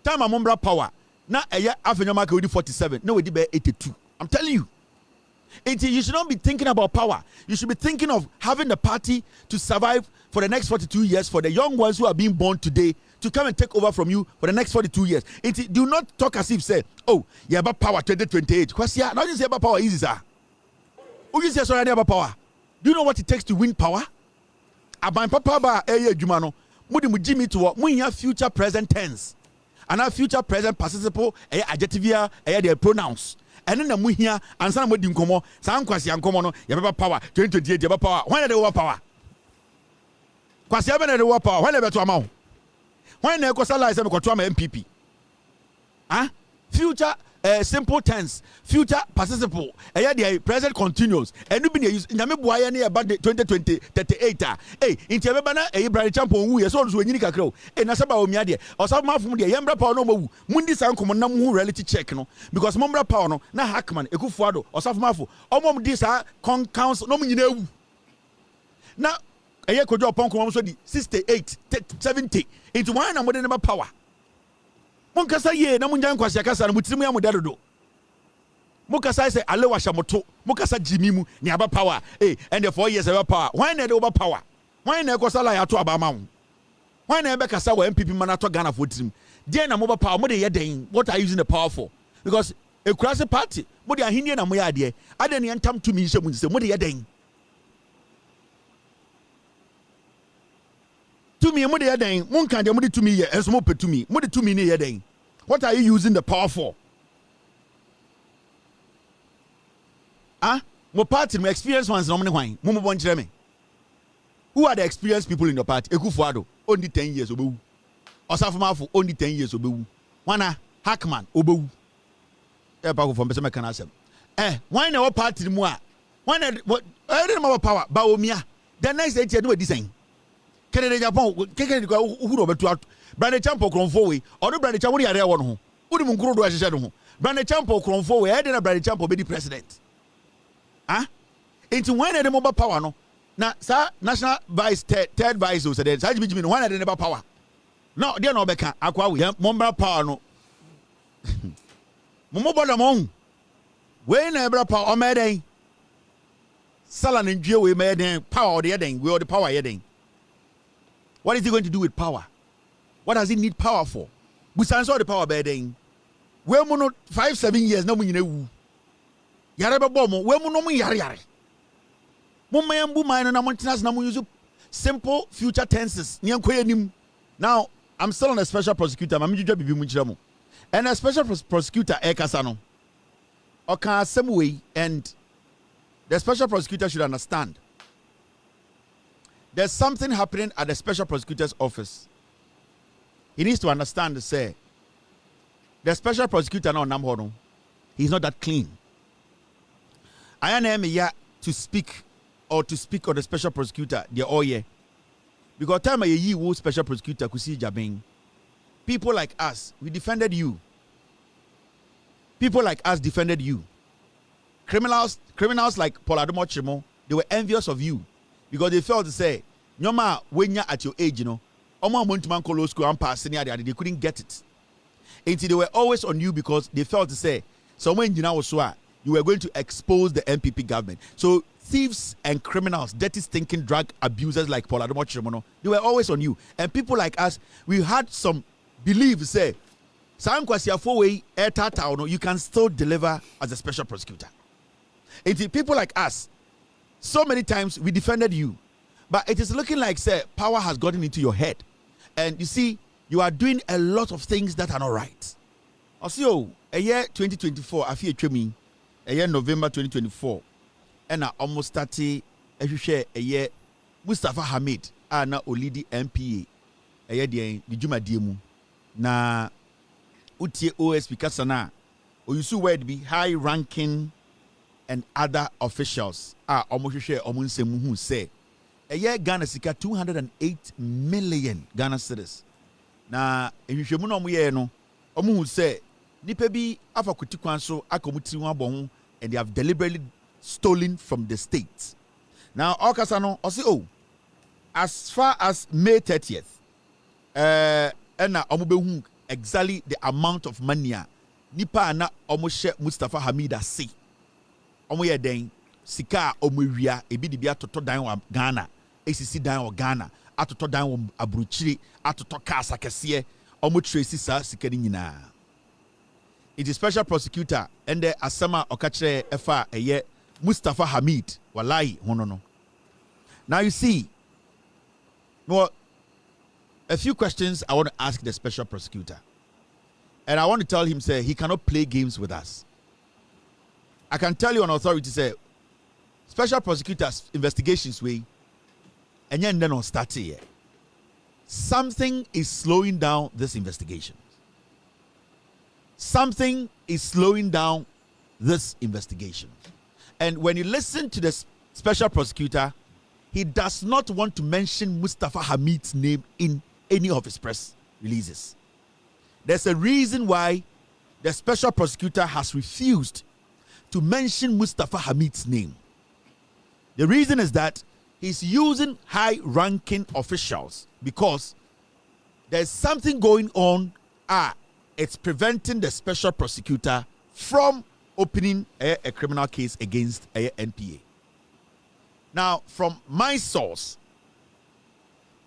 Time a mo power. Na eye afenyama ka 47. Na we di be 82. I'm telling you. You should not be thinking about power. You should be thinking of having the party to survive for the next 42 years for the young ones who are being born today to come and take over from you for the next 42 years. Do not talk as if say, oh, you have power 2028. Because yeah, now you say about power easy, sir. Who you say sorry about power? Do you know what it takes to win power? Aban papa ba eye jumano. Mudi mujimi to what? Mu future present tense. And our future present participle adjective the pronouns. And then we here and some would incomo, some quasi uncommon, you have power, 2028, you have power. When are they over power? Quasi over power, when ever to amount. When they go salary, some MPP. Huh? Future simple tense, future participle, the present continuous, and you been used in the Mebuaya near about the 2020 38. Hey, in Tabana, a Bride Champion, who is also when you can grow, and Nasaba Omiade, or some from the Yambra Power no Mundi San Common reality check no, because Mombra Power no, na Hackman, Ekufuado, or Safmafu, or Mom this counts no mean. Now, a year could drop on 68, 70 into one and whatever power. Monkasa ye na munjan kwasi kasa na mutimu ya mudadodo. Mokasa say alewa shamoto. Mokasa jimimu ni aba power. And the 4 years aba power. Why na over power? Why na kosa la ya to aba mawu? Why na be kasa wa MPP man ato Ghana for tirim? Dey na mobile power mo dey yeden. What are you using the power for? Because a crazy party mo dey ahinde na mo ya ade. Ade ne entam to mi hye mu se mo dey yeden. To me, mo dey den. Mon kan dey mo dey to me here. Enso mo pe to me. Mo dey to me ne here den. What are you using the power for? Mo party mo experience ones no mo ne hwan. Mo bon kire me. Who are the experienced people in your party? Ekufuado only 10 years obewu. Osafomafo only 10 years obewu. Wana Hackman obewu. E pa ko fo mpese me kan asem. Why na what party mu a? Why na what no power ba omia. The next 8 years no design. Canada Japan, Keke who over to Bride Champo Cronfo way, or no Bride Champo area one who would Munkuru do as shadow. Bride Champo Cronfo way, I didn't Bride Champo be the president. Into one of the mobile power no. Now, sir, national vice third vice was said, Sarge Benjamin, one of the never power. No, dear no becca, aqua, we have Mombra power no. Momo among. When ever power or madding. Salan and Joe we made power the heading, we are the power heading. What is he going to do with power? What does he need power for? We saw the power bedding. We're not 5-7 years no mun Yaraba bomo, we're no mun yari. Mumayambu mine and Amontinas Namu use simple future tenses. Now, I'm still on a special prosecutor. I'm and a special prosecutor Ekasano. Okay, same way, and the special prosecutor should understand. There's something happening at the special prosecutor's office. He needs to understand, say, the special prosecutor now, he's not that clean. I am here to speak on the special prosecutor, the oye. Because time a ye special prosecutor could see Jabing. People like us, we defended you. People like us defended you. Criminals like Boadu, they were envious of you. Because they felt to say, Nyoma when you're at your age, you know, Oma Montuman Colo School and pass senior, they couldn't get it. Until they were always on you because they felt to say, so when you know you were going to expose the MPP government. So thieves and criminals, dirty stinking drug abusers like Paul Adomo, they were always on you. And people like us, we had some belief say, you can still deliver as a special prosecutor. Until people like us, so many times we defended you. But it is looking like, say, power has gotten into your head. And you see, you are doing a lot of things that are not right. Also, a year 2024, I feel me, a year November 2024, and I almost started a year Mustafa Hamid, and Olidi MPA, a year the Juma Diemu. Na Utie OSP Kasana, or you see where it be high ranking and other officials are almost share almost who say a year Ghana sika 208 million Ghana cedis. Na if you should know no who say nipa bi afa kutikwan so akomuti ho abon and they have deliberately stolen from the state. Now Okasano or say as far as May 30th and omubehu exactly the amount of money nipa na omoshe Mustafa Hamid say omoye den sika omowia ebi de bia toto dan wa Ghana esisi dan wa Ghana atoto dan wa abruchiri atoto kasa kese omo tracy sa sika ni nyina. It is special prosecutor and the asama okachre efa eye Mustafa Hamid wallahi hono. Now you see, well, a few questions I want to ask the special prosecutor. And I want to tell him, say, he cannot play games with us. I can tell you on authority, say, special prosecutors investigations way, and then on start here. Something is slowing down this investigation. Something is slowing down this investigation. And when you listen to the special prosecutor, he does not want to mention Mustafa Hamid's name in any of his press releases. There's a reason why the special prosecutor has refused to mention Mustafa Hamid's name. The reason is that he's using high-ranking officials because there's something going on. It's preventing the special prosecutor from opening a criminal case against a NPA. Now, from my source,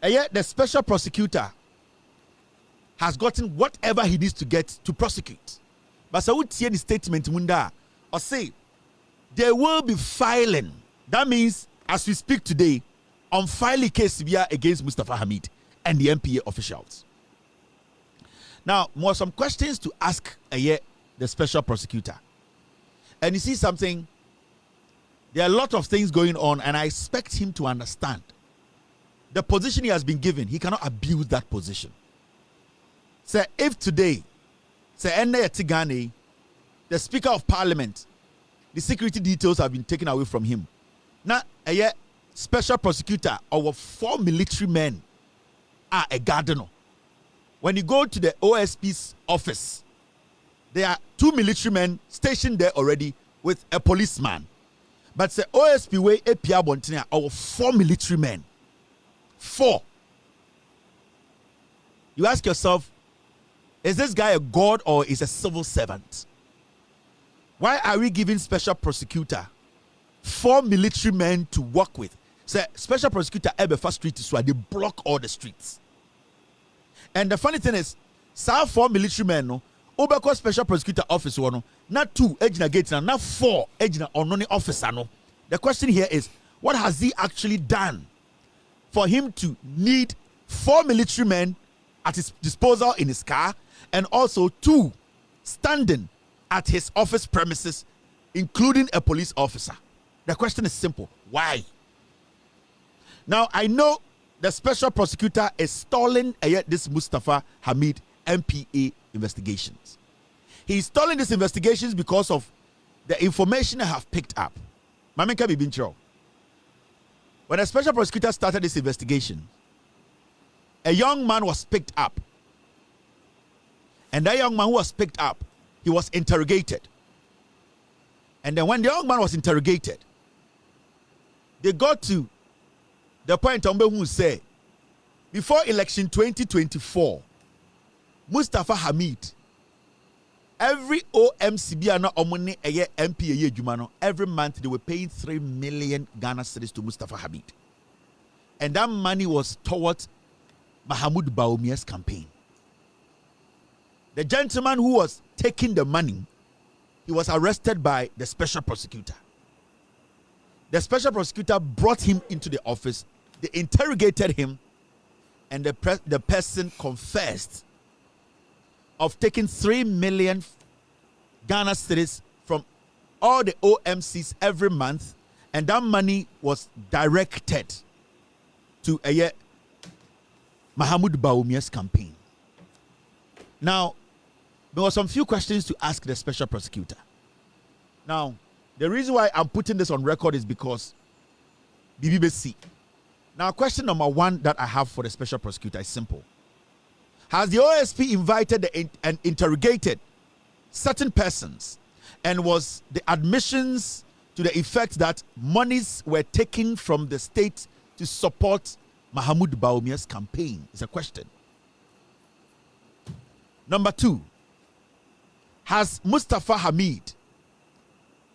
the special prosecutor has gotten whatever he needs to get to prosecute. But so would see the statement munda or say they will be filing. That means as we speak today, on filing case against Mustafa Hamid and the MPA officials. Now, more some questions to ask the special prosecutor. And you see something, there are a lot of things going on, and I expect him to understand the position he has been given. He cannot abuse that position. So if today, the Speaker of Parliament, the security details have been taken away from him. Now, a special prosecutor, our 4 military men are a gardener. When you go to the OSP's office, there are 2 military men stationed there already with a policeman. But the OSP way APR Bontina, our 4 military men. 4. You ask yourself, is this guy a god or is a civil servant? Why are we giving special prosecutor 4 military men to work with? So special prosecutor Ebefa Street is why they block all the streets. And the funny thing is, 4 military men no, Obeko special prosecutor office no, not 2 ejina gate not 4 ejina ononi officer no. The question here is, what has he actually done for him to need 4 military men at his disposal in his car, and also 2 standing at his office premises, including a police officer? The question is simple. Why? Now, I know the special prosecutor is stalling this Mustafa Hamid MPA investigations. He's stalling these investigations because of the information I have picked up. When the special prosecutor started this investigation, a young man was picked up. And that young man who was picked up, he was interrogated. And then when the young man was interrogated, they got to the point who say before election 2024, Mustafa Hamid, every OMCB na omone eye MP eye adwuma, every month they were paying 3 million Ghana cedis to Mustafa Hamid. And that money was towards Mahmoud Bawumia's campaign. The gentleman who was taking the money, he was arrested by the special prosecutor. The special prosecutor brought him into the office. They interrogated him, and the person confessed of taking 3 million Ghana cedis from all the OMCs every month, and that money was directed to Mahmoud Bawumia's campaign. Now, there were some few questions to ask the special prosecutor. Now, the reason why I'm putting this on record is because BBC. Now, question number one that I have for the special prosecutor is simple. Has the OSP invited and interrogated certain persons, and was the admissions to the effect that monies were taken from the state to support Mahmoud Bawumia's campaign? Is a question. Number two, has Mustafa Hamid,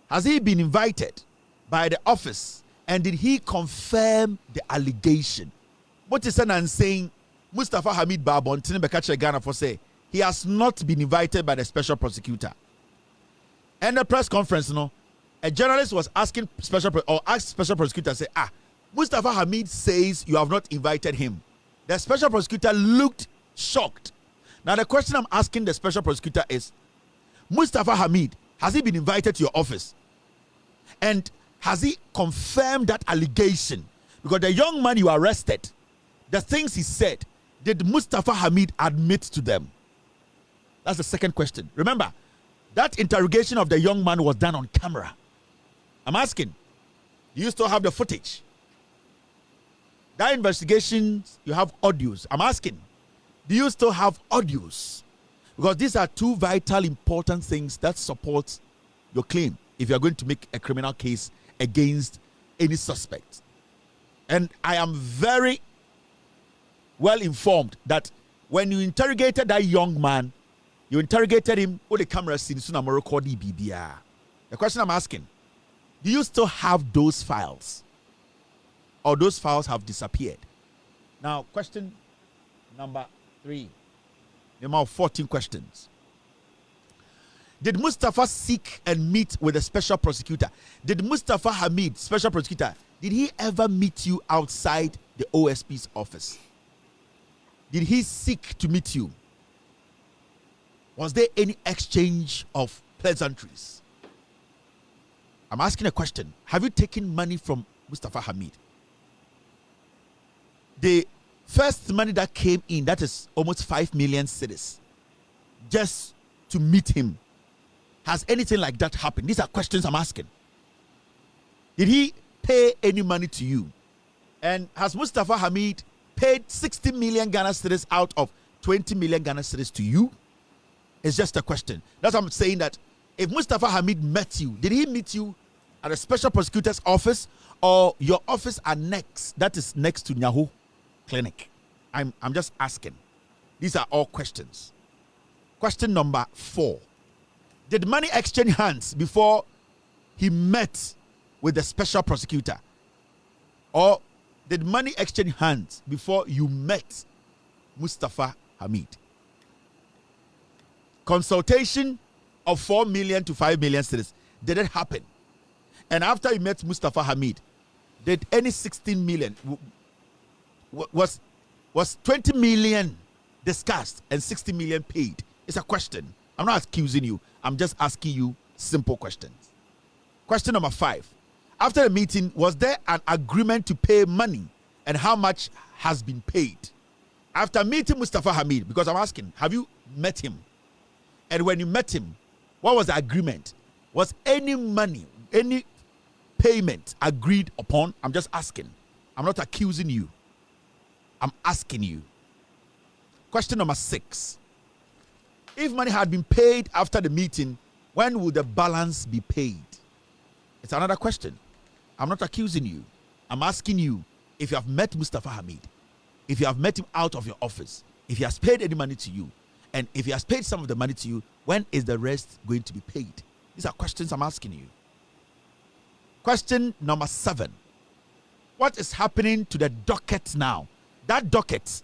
has he been invited by the office, and did he confirm the allegation? What is and saying Mustafa Hamid Babontine Bekache Ghana for say he has not been invited by the special prosecutor. And the press conference, a journalist was asking asked special prosecutor, say, Mustafa Hamid says you have not invited him. The special prosecutor looked shocked. Now the question I'm asking the special prosecutor is, Mustafa Hamid, has he been invited to your office? And has he confirmed that allegation? Because the young man you arrested, the things he said, did Mustafa Hamid admit to them? That's the second question. Remember, that interrogation of the young man was done on camera. I'm asking, do you still have the footage? That investigation, you have audios. I'm asking, do you still have audios? Because these are two vital, important things that support your claim if you're going to make a criminal case against any suspect. And I am very well informed that when you interrogated that young man, you interrogated him with the camera scene. The question I'm asking, do you still have those files? Or those files have disappeared? Now, question number 3. About 14 questions. Did Mustafa seek and meet with the special prosecutor? Did Mustafa Hamid, special prosecutor, did he ever meet you outside the OSP's office? Did he seek to meet you? Was there any exchange of pleasantries? I'm asking a question. Have you taken money from Mustafa Hamid? The first money that came in, that is almost 5 million cedis, just to meet him. Has anything like that happened? These are questions I'm asking. Did he pay any money to you? And has Mustafa Hamid paid 60 million Ghana cedis out of 20 million Ghana cedis to you? It's just a question. That's what I'm saying, that if Mustafa Hamid met you, did he meet you at a special prosecutor's office, or your office annex, that is next to Nyahu Clinic? I'm just asking. These are all questions. Question number 4. Did money exchange hands before he met with the special prosecutor? Or did money exchange hands before you met Mustafa Hamid? Consultation of 4 million to 5 million cedis, did it happen? And after you met Mustafa Hamid, did any 16 million, was 20 million discussed and 60 million paid? It's a question. I'm not accusing you. I'm just asking you simple questions. Question number 5. After the meeting, was there an agreement to pay money, and how much has been paid? After meeting Mustafa Hamid, because I'm asking, have you met him? And when you met him, what was the agreement? Was any money, any payment agreed upon? I'm just asking. I'm not accusing you. I'm asking you. Question number 6. If money had been paid after the meeting, when will the balance be paid? It's another question. I'm not accusing you. I'm asking you if you have met Mustafa Hamid, if you have met him out of your office, if he has paid any money to you, and if he has paid some of the money to you, when is the rest going to be paid? These are questions I'm asking you. Question number 7. What is happening to the docket now? That docket,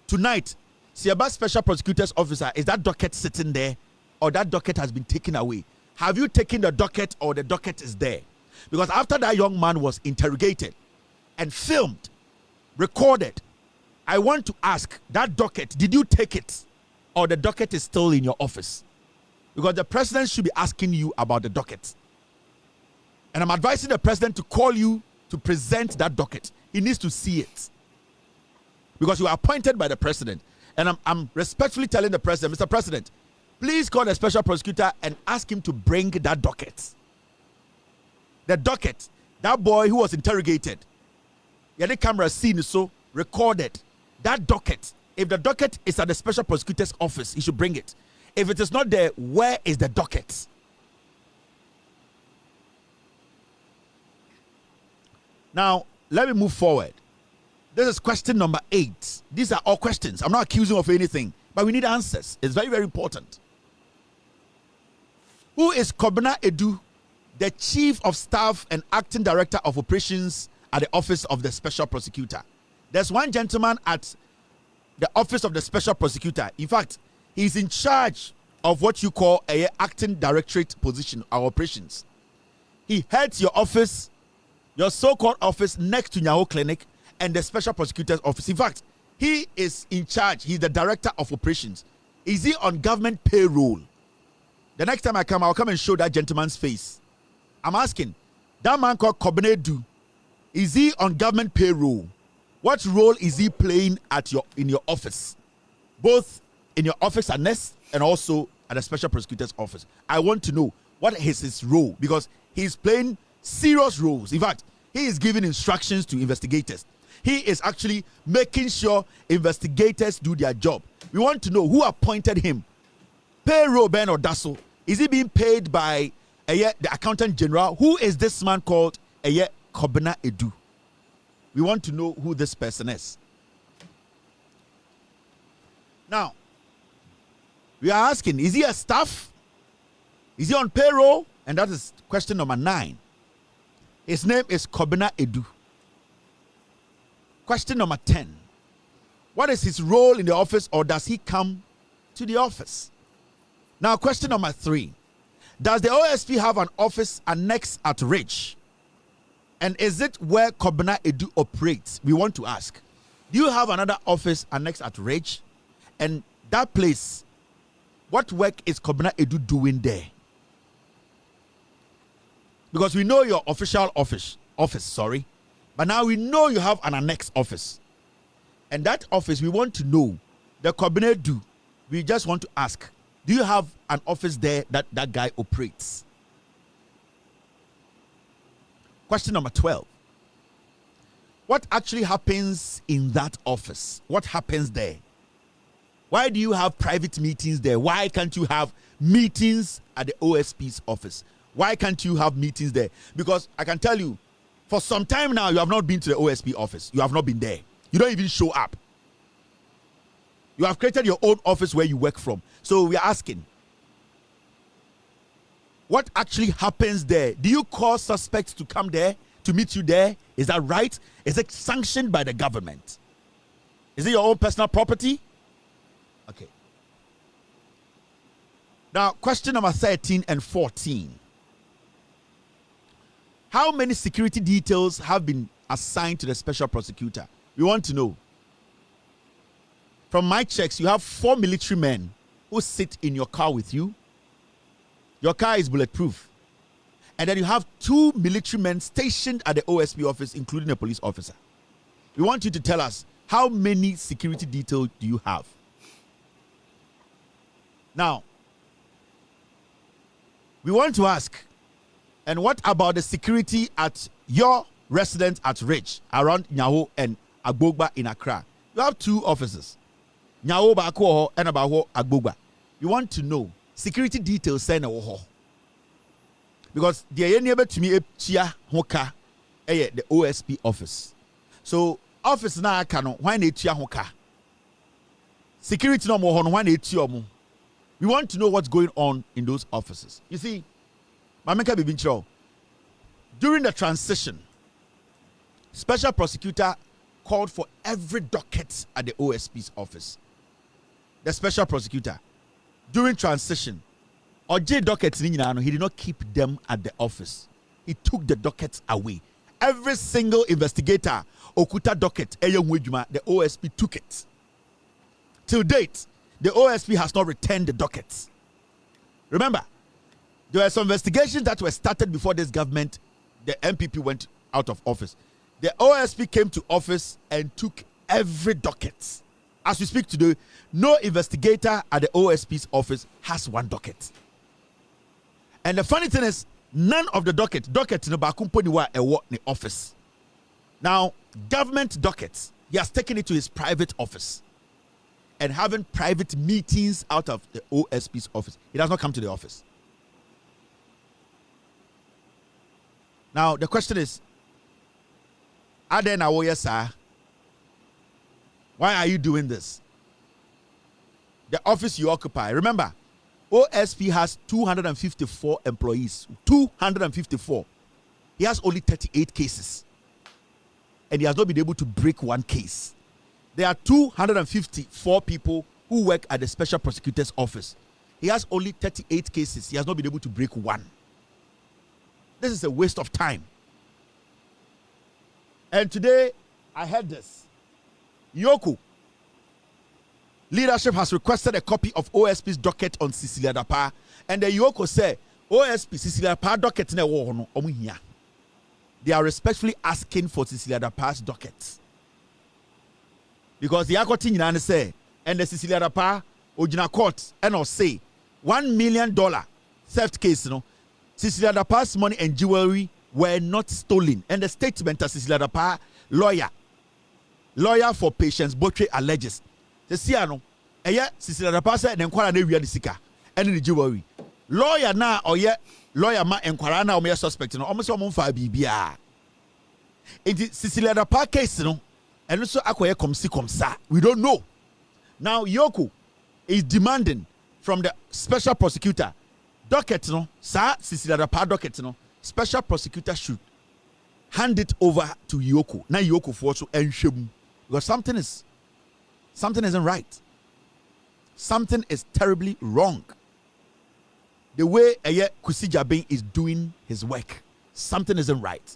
tonight, Siaba Special Prosecutor's Officer, is that docket sitting there, or that docket has been taken away? Have you taken the docket, or the docket is there? Because after that young man was interrogated and filmed, recorded, I want to ask, that docket, did you take it, or the docket is still in your office? Because the president should be asking you about the docket. And I'm advising the president to call you to present that docket. He needs to see it. Because you are appointed by the president. And I'm respectfully telling the president, Mr. President, please call the special prosecutor and ask him to bring that docket. The docket, that boy who was interrogated, the camera seen so recorded. That docket, if the docket is at the special prosecutor's office, he should bring it. If it is not there, where is the docket? Now, let me move forward. This is question number 8. These are all questions. I'm not accusing of anything, but we need answers. It's very, very important. Who is Kobna Edu, the Chief of Staff and Acting Director of Operations at the Office of the Special Prosecutor? There's one gentleman at the Office of the Special Prosecutor. In fact, he's in charge of what you call a acting directorate position, our operations. He heads your office, your so-called office next to Nyaho Clinic and the Special Prosecutor's office. In fact, he is in charge. He's the director of operations. Is he on government payroll? The next time I come, I'll come and show that gentleman's face. I'm asking, that man called Kobna Edu, is he on government payroll? What role is he playing in your office? Both in your office at NEST and also at the Special Prosecutor's office. I want to know what is his role, because he's playing serious roles. In fact, he is giving instructions to investigators. He is actually making sure investigators do their job. We want to know who appointed him. Payroll Ben or Dasso. Is he being paid by the accountant general? Who is this man called Kobna Edu? We want to know who this person is. Now, we are asking, is he a staff? Is he on payroll? And that is question number 9. His name is Kobna Edu. Question number 10. What is his role in the office, or does he come to the office? Now, question number 3. Does the OSP have an office annexed at Ridge? And is it where Kobna Edu operates? We want to ask. Do you have another office annexed at Ridge? And that place, what work is Kobna Edu doing there? Because we know your official office, but now we know you have an annex office. And that office, we want to know, the Kobna Edu, we just want to ask, do you have an office there that guy operates? Question number 12. What actually happens in that office? What happens there? Why do you have private meetings there? Why can't you have meetings at the OSP's office? Why can't you have meetings there? Because I can tell you, for some time now, you have not been to the OSP office. You have not been there. You don't even show up. You have created your own office where you work from. So we are asking, what actually happens there? Do you call suspects to come there, to meet you there? Is that right? Is it sanctioned by the government? Is it your own personal property? Okay. Now, question number 13 and 14. How many security details have been assigned to the special prosecutor? We want to know. From my checks, you have 4 military men who sit in your car with you. Your car is bulletproof. And then you have 2 military men stationed at the OSP office, including a police officer. We want you to tell us, how many security details do you have? Now, we want to ask, and what about the security at your residence at Ridge, around Nyaho and Agbogba in Accra? You have 2 officers. Nyaho Bako and Abaho Agbogba. You want to know security details, send a because the able to me chia hoka the OSP office. So office na aka why na etua ho ka. Security no mo ho no why na etua mo. We want to know what's going on in those offices. You see, Mameka Bibincho, during the transition, special prosecutor called for every docket at the OSP's office. The special prosecutor, during transition, Oje dockets, he did not keep them at the office. He took the dockets away. Every single investigator, Okuta docket, the OSP took it. Till date, the OSP has not returned the dockets. Remember, there were some investigations that were started before this government, the MPP went out of office. The OSP came to office and took every docket. As we speak today, no investigator at the OSP's office has one docket. And the funny thing is, none of the docket in the Bakumponi were in the office. Now, government dockets, he has taken it to his private office and having private meetings out of the OSP's office. He does not come to the office. Now, the question is, Adena Woya sir, why are you doing this? The office you occupy. Remember, OSP has 254 employees. 254. He has only 38 cases. And he has not been able to break one case. There are 254 people who work at the special prosecutor's office. He has only 38 cases. He has not been able to break one. This is a waste of time. And today, I heard this. Yoku, leadership has requested a copy of OSP's docket on Cecilia Dapaah. And the Yoko said, OSP, Cecilia Dapaah docket ne wo no omu hia. They are respectfully asking for Cecilia Dapaah's docket. Because the Akoti nyina say, and the Cecilia Dapaah Ojina court and or say $1 million theft case, Cecilia Dapaah's money and jewelry were not stolen. And the statement of Cecilia Dapaah lawyer for Patience Botche alleges. The Siano, Cecilia Dapaah said, and Kwara ne sika and the jewelry. Lawyer na or lawyer ma and Kwarana or mere suspect, almost 1 BBA. In the Cecilia Dapaah case, and also Akoye komsa. We don't know. Now Yoko is demanding from the special prosecutor docket, sir, Cecilia Dapaah docket, special prosecutor should hand it over to Yoko. Now Yoko for also enshemu. Because something isn't right. Something is terribly wrong. The way Kwesi Jabin is doing his work, something isn't right.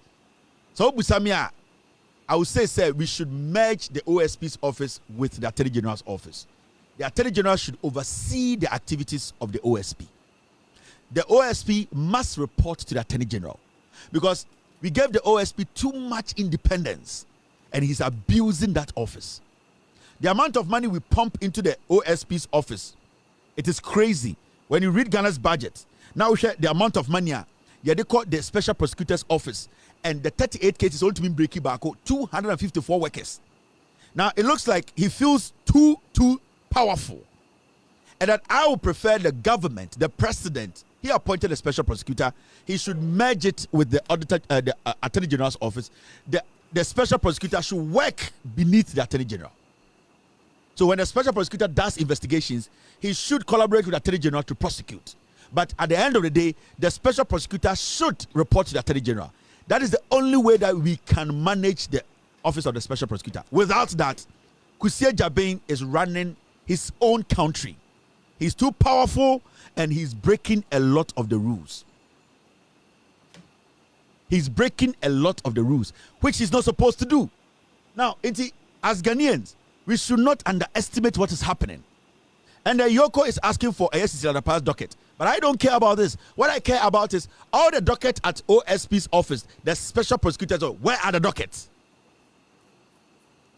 So Busamia, I would say we should merge the OSP's office with the Attorney General's office. The Attorney General should oversee the activities of the OSP. The OSP must report to the Attorney General because we gave the OSP too much independence and he's abusing that office. The amount of money we pump into the OSP's office, it is crazy. When you read Ghana's budget, now we share the amount of money they call the special prosecutor's office and the 38 cases only to be breaking back 254 workers. Now it looks like he feels too powerful, and that I would prefer the government, the president. He appointed a special prosecutor. He should merge it with the auditor, the Attorney General's office. The special prosecutor should work beneath the Attorney General. So when the special prosecutor does investigations, he should collaborate with the Attorney General to prosecute. But at the end of the day, the special prosecutor should report to the Attorney General. That is the only way that we can manage the office of the special prosecutor. Without that, Kwesi Jabin is running his own country. He's too powerful and he's breaking a lot of the rules. He's breaking a lot of the rules, which he's not supposed to do. Now, as Ghanaians, we should not underestimate what is happening. And the Yoko is asking for a Cecilia Dapaah's docket. But I don't care about this. What I care about is all the docket at OSP's office, the special prosecutors, where are the dockets?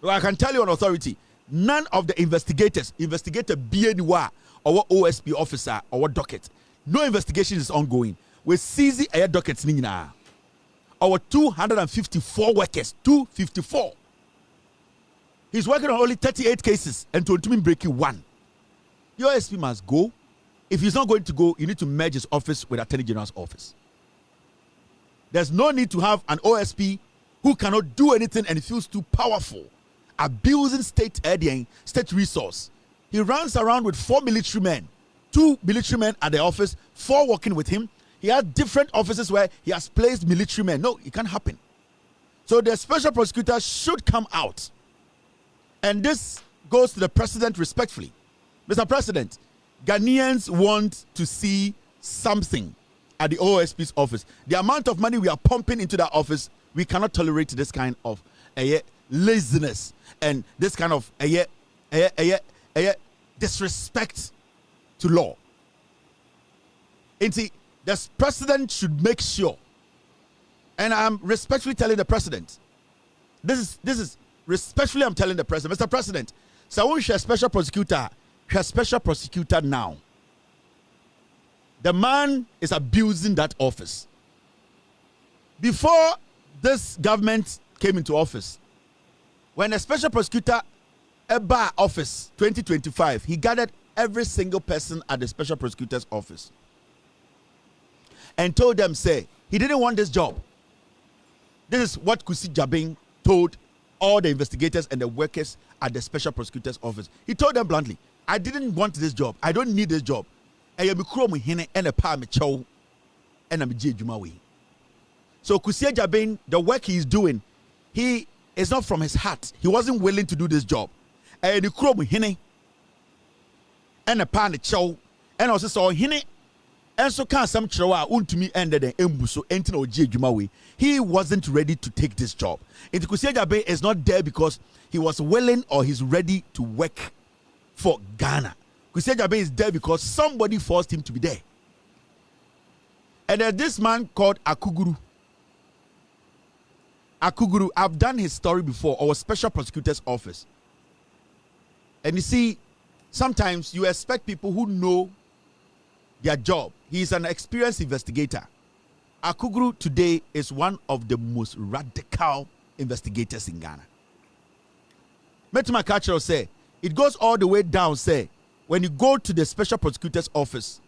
Well, I can tell you on authority, none of the investigator BNY or what OSP officer or what docket, no investigation is ongoing. We're seizing air dockets. Our 254 workers, 254. He's working on only 38 cases and to him breaking one. The OSP must go. If he's not going to go, you need to merge his office with Attorney General's office. There's no need to have an OSP who cannot do anything and feels too powerful, abusing state resource. He runs around with 4 military men, 2 military men at the office, 4 working with him. He has different offices where he has placed military men. No, it can't happen. So the special prosecutor should come out. And this goes to the president respectfully. Mr. President, Ghanaians want to see something at the OSP's office. The amount of money we are pumping into that office, we cannot tolerate this kind of laziness and this kind of disrespect to law. And see, the president should make sure, and I'm respectfully telling the president, this is respectfully I'm telling the president, Mr. President, so we share special prosecutor now. The man is abusing that office. Before this government came into office, when a special prosecutor Eba office 2025, he gathered every single person at the special prosecutor's office and told them, say, he didn't want this job. This is what Kusi Jabin told all the investigators and the workers at the special prosecutor's office. He told them bluntly, I didn't want this job. I don't need this job. So Kusi Jabin, the work he is doing, he is not from his heart. He wasn't willing to do this job. And the crow hine and a pan chow and also saw hine and so can some chowa Wontumi ended the embuso enten or Jumawi. He wasn't ready to take this job. And Cecilia Dapaah is not there because he was willing or he's ready to work for Ghana. Cecilia Dapaah is there because somebody forced him to be there. And there's this man called Akuguru. I've done his story before, our special prosecutor's office. And you see, sometimes you expect people who know their job. He is an experienced investigator. Akuguru today is one of the most radical investigators in Ghana. Metuma Kachero say, it goes all the way down, say, when you go to the special prosecutor's office,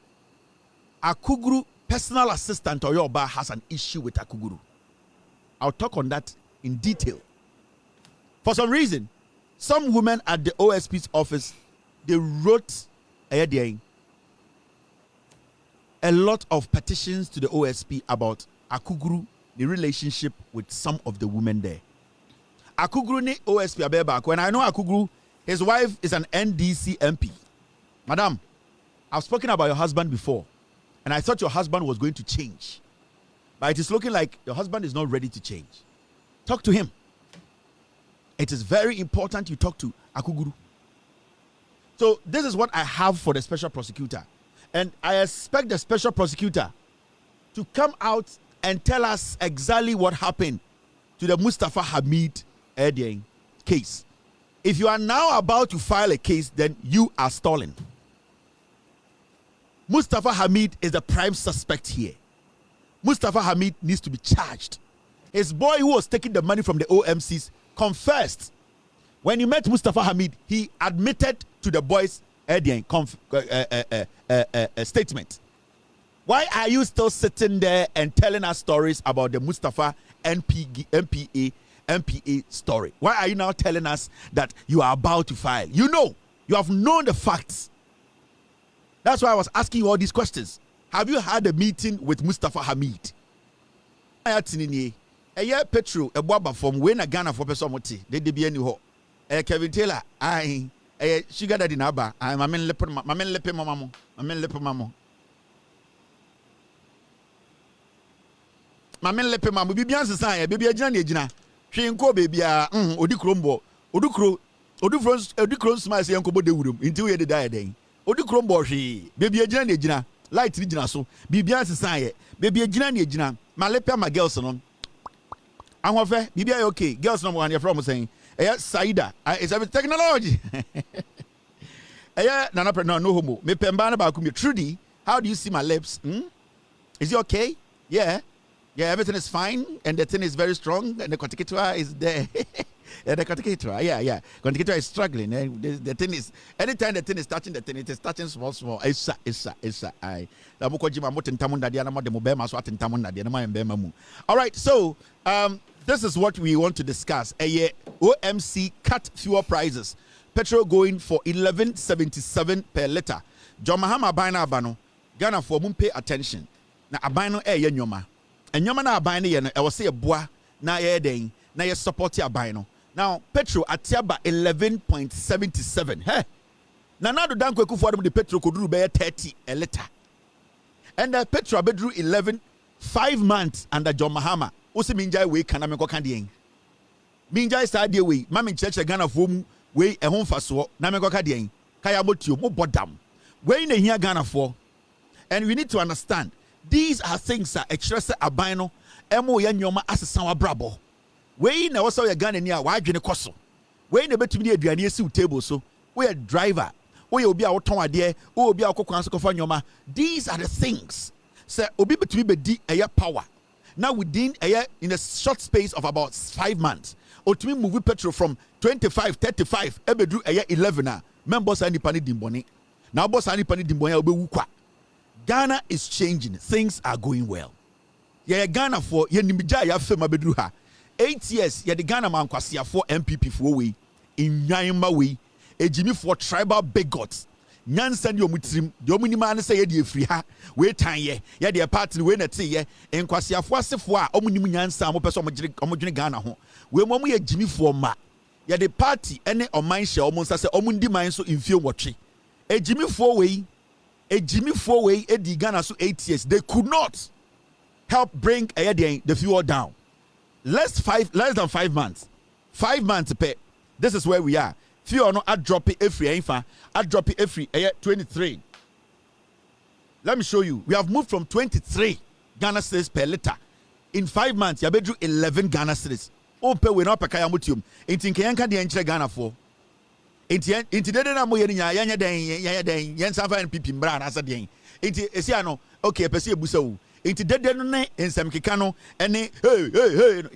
Akuguru, personal assistant Oyoba, has an issue with Akuguru. I'll talk on that in detail. For some reason, some women at the OSP's office, they wrote a lot of petitions to the OSP about Akuguru, the relationship with some of the women there. Akuguru ni OSP abeba. When I know Akuguru, his wife is an NDC MP. Madam, I've spoken about your husband before, and I thought your husband was going to change. But it is looking like your husband is not ready to change. Talk to him. It is very important you talk to Akuguru. So this is what I have for the special prosecutor. And I expect the special prosecutor to come out and tell us exactly what happened to the Mustafa Hamid case. If you are now about to file a case, then you are stalling. Mustafa Hamid is the prime suspect here. Mustafa Hamid needs to be charged. His boy who was taking the money from the OMCs confessed. When you met Mustafa Hamid, he admitted to the boy's statement. Why are you still sitting there and telling us stories about the Mustafa MPA story? Why are you now telling us that you are about to file? You know, you have known the facts. That's why I was asking you all these questions. Have you had a meeting with Mustafa Hamid? Petro, a baba from when a Ghana for Pesomoti, they be any ho. Kevin Taylor, sugar daddy naba, I'm a man lepe mammo. Mamen lepe mammo, Bibian Society, baby a jana, she and co baby, Odikrombo, Odikron smiles young Kobo de Woodum, until we had the diadem. Odikrombo, she, baby a jana, light regional so, Bibian Society, baby a jana, my lepe my girls on. I'm off, baby, okay, girls number one, you're from saying. Saida, it's a technology. No homo. Me pembana ba kumi. Trudy, how do you see my lips? Is it okay? Yeah, everything is fine, and the thing is very strong, and the conticator is there. The conticator, yeah. Conticator is struggling. The thing is, anytime the thing is touching the thing, it is touching small. It's I. All right, so this is what we want to discuss. OMC cut fuel prices. Petrol going for 11.77 per liter. John Mahama Abino Abano. Ghana for mum pay attention. Na Abino nyoma. And nyoma na Abino yen. I will say a bois na den. Na ye support ya Abino. Now petrol at Tiaba 11.77. Hey. Na do danko kufuwa the petrol could do by 30 a liter. And the petrol bedrew 11 5 months under John Mahama. Osi minjai we kana me ko kan minjai sa de we ma me cheche Ghana for mu we e ho mfaso na me ko ka de kaya motio mo bodam we na hia Ghana for. And we need to understand these are things that express abino emo ya nyoma asesa wa brabo we na wo ya Ghana ni a wa adwene koso we na betumi de aduane esi table so we a driver we obi a wo ton ade we obi a kokwan so kofa nyoma. These are the things say obi betumi be di eye power. Now within a year, in a short space of about 5 months, Otumi move petrol from 25, 35, ebedru a year 11. Members are pani dimboni. Now boss ani pani dimboni obewukwa. Ghana is changing. Things are going well. Yeah, Ghana for ye nimija ya fema bedru ha. 8 years, yeah, the Ghana man kwasia for MPP for way in Nyamba way. A Jimmy for tribal bigots. Nyansa ndi omutrim de omunima ne say ye free ha we tan ye de party we na te ye enkwasiafo asefo a omunim nyansa mo pese omodwene Ghana ho we mo ye jimifo ma ye de party ene oman hye omunsa se omundi man so mfie wotwe ejimifo we edi Ghana so 8 years. They could not help bring the fuel down. Less than 5 months. 5 months pay. This is where we are. Fuel no drop it every 23. Let me show you. We have moved from 23 Ghana cedis per liter. In 5 months, you have 11 Ghana cedis. Ope we no pekaya mutium. Inti nkenyanka de enchire Ghana for. Inti dede na mo yenya yanya den yensa fa NPP mbra na asa den. Inti esi ano okay pese ebusa wo. Inti dede no ne ensem keka no ene hey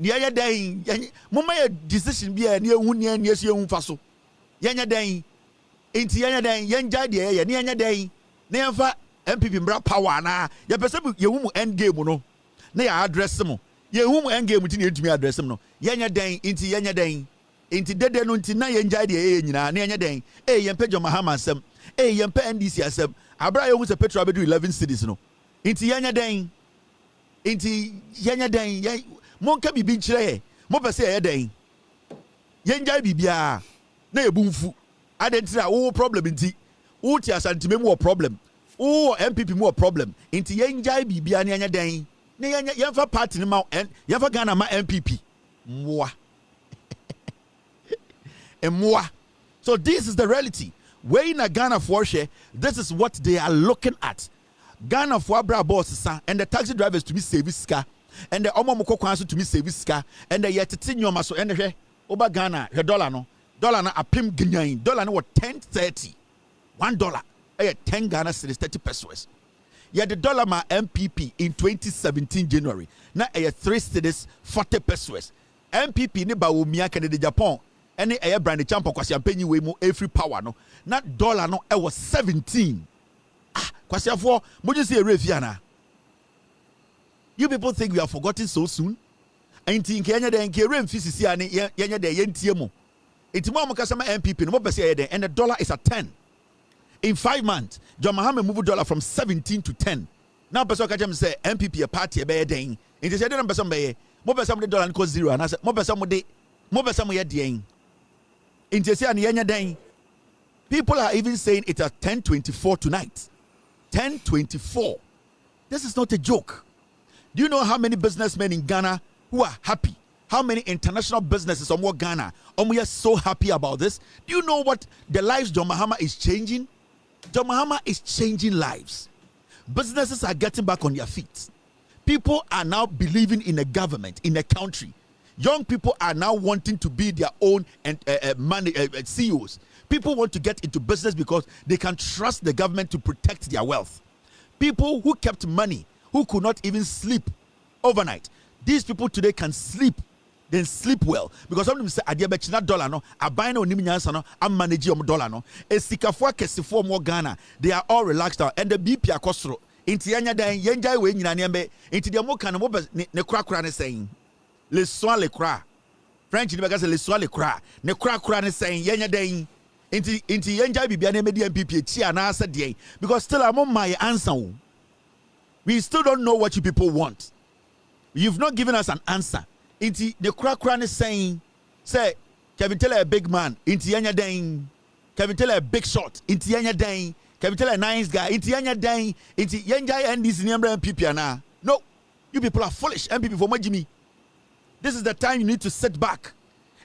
yanya den mo ma decision bia ne ehu ne esi ehu fa so. Yanya den inti yanya den yenja de ye ne yanya den ne yemfa MPP mbra power na ye pese ye hu mu end game no na ya address mo ye hu mu end game ti ne etumi address mo no yanya den inti dede no inti na yenja de ye nyina ne yanya den yempa John Mahama asem yempa NDC asem abra ye hu se petrol bedu 11 cedis no inti yanya den mo nka bibi nkyere mo pese ye den yenja bibia na ebunfu adentira wo problem nti wo ti asantime mu problem wo MPP mu problem nti yenjai bibia ne anya den ne yenfa party ne ma yenfa Ghana ma MPP mwa emwa. So this is the reality. Where in a Ghana for share, this is what they are looking at. Ghana for bra boss and the taxi drivers to be service car and the omomoko kwanso to be service car and the yetiti nyoma so and the oba Ghana the dollar na apim ginyan dollar no 10.30 $1 10 Ghana cedis 30 pesos. Yeah, the dollar ma MPP in 2017 January na 3 cedis 40 pesos. MPP ni ba wo miaka de Japan any brand champion kwasi ampenyi we mu every power no na dollar no was 17. Kwasi afo mo just say refiana. You people think we have forgotten so soon? Ainti nke anya de nke rem fisisi ani yenya de yentie mo. It's more Mukasama MPP, no more and the dollar is at 10. In 5 months, John Mahama moved dollar from 17 to 10. Now, person can say MPP a party a bear day. It is a different person by more person the dollar and cause zero. And I said, more person with day. In Yenya day, people are even saying it's at 10.24 tonight. 10.24. This is not a joke. Do you know how many businessmen in Ghana who are happy? How many international businesses on what Ghana we are so happy about this? Do you know what the lives John Mahama is changing? John Mahama is changing lives. Businesses are getting back on their feet. People are now believing in a government, in a country. Young people are now wanting to be their own CEOs. People want to get into business because they can trust the government to protect their wealth. People who kept money, who could not even sleep overnight. These people today can sleep. Then sleep well because some of them say adiabechina dollar no abai na onim nyansa no am manage dollar no esikafo akesifo mo Ghana they are all relaxed out and the BP akosoro inti yanya dan yenjai we nyina ne mbe inti de mo kan mo ne krakra ne saying le soin le cra. French ni baka le soin le cra. Ne cra ne saying yenya den. Inti yenja bibia na medi MPP ti ana sa de because still I'm on my answer. We still don't know what you people want. You've not given us an answer. Inti the crack is saying, say, Kevin Taylor a big man, inti yanya dang. Kevin Taylor a big shot, inti yanya dang. Kevin Taylor a nice guy, inti yanya dang. Inti yanja and this number MPP na. No, you people are foolish. MPP for Majimi. This is the time you need to sit back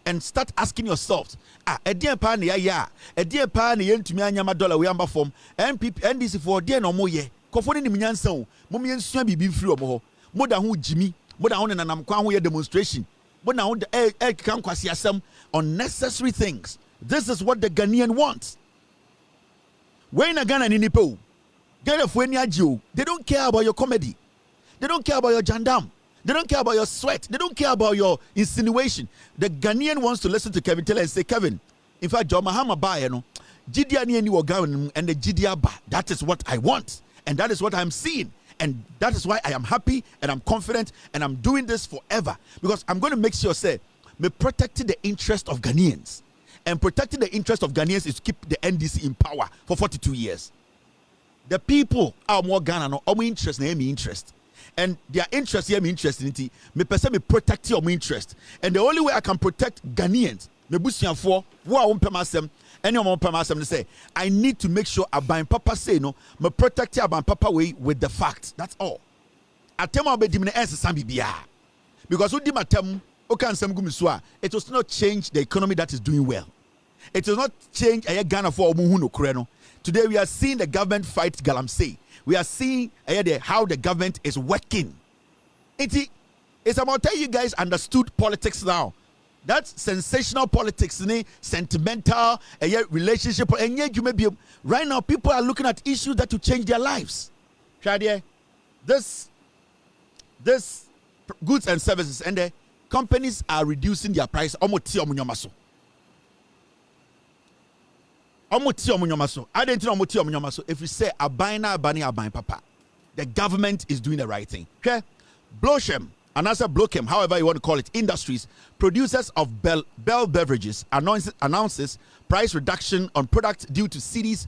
and start asking yourselves, a dear pan ya, a dear pan yen to me anyama dollar we amba form, MPP NDC for dear no more ye. Kofoni ni minyansa, mummy and swam be free or more. More than who Jimmy, more than and I'm quite demonstration. More than the can quasi some unnecessary things. This is what the Ghanaian wants. When a Ghana in Nipo, get a Fuenya, they don't care about your comedy. They don't care about your jandam. They don't care about your sweat. They don't care about your insinuation. The Ghanaian wants to listen to Kevin Taylor and say, Kevin, in fact, John Mahama ba, you know, Gidia ni any Ogan and the Gidia ba. That is what I want. And that is what I'm seeing. And that is why I am happy and I'm confident and I'm doing this forever. Because I'm going to make sure, say, me protecting the interest of Ghanaians. And protecting the interest of Ghanaians is to keep the NDC in power for 42 years. The people are more Ghana, no, more interest, no, me interest. And their interest here, me interest in it. Me person me protect your interest. And the only way I can protect Ghanaians, me busian for who I won't pay myself. Any more pay myself to say, I need to make sure Aban Papa say no, me protect Aban Papa way with the facts. That's all. Atema be dimine ense sambi biya. Because who dim atem, okan sem gumiswa, it will not change the economy that is doing well. It will not change a Ghana for omuhuno kureno. Today we are seeing the government fight Galamsey. We are seeing how the government is working. It's about how you guys understood politics now. That's sensational politics, sentimental, relationship. And yet you may be right now. People are looking at issues that will change their lives. This goods and services, and the companies are reducing their price. I didn't know if you say abine papa, the government is doing the right thing. Okay? Bloshem, and as a Blochem, however you want to call it, industries, producers of Bell beverages announces price reduction on products due to cities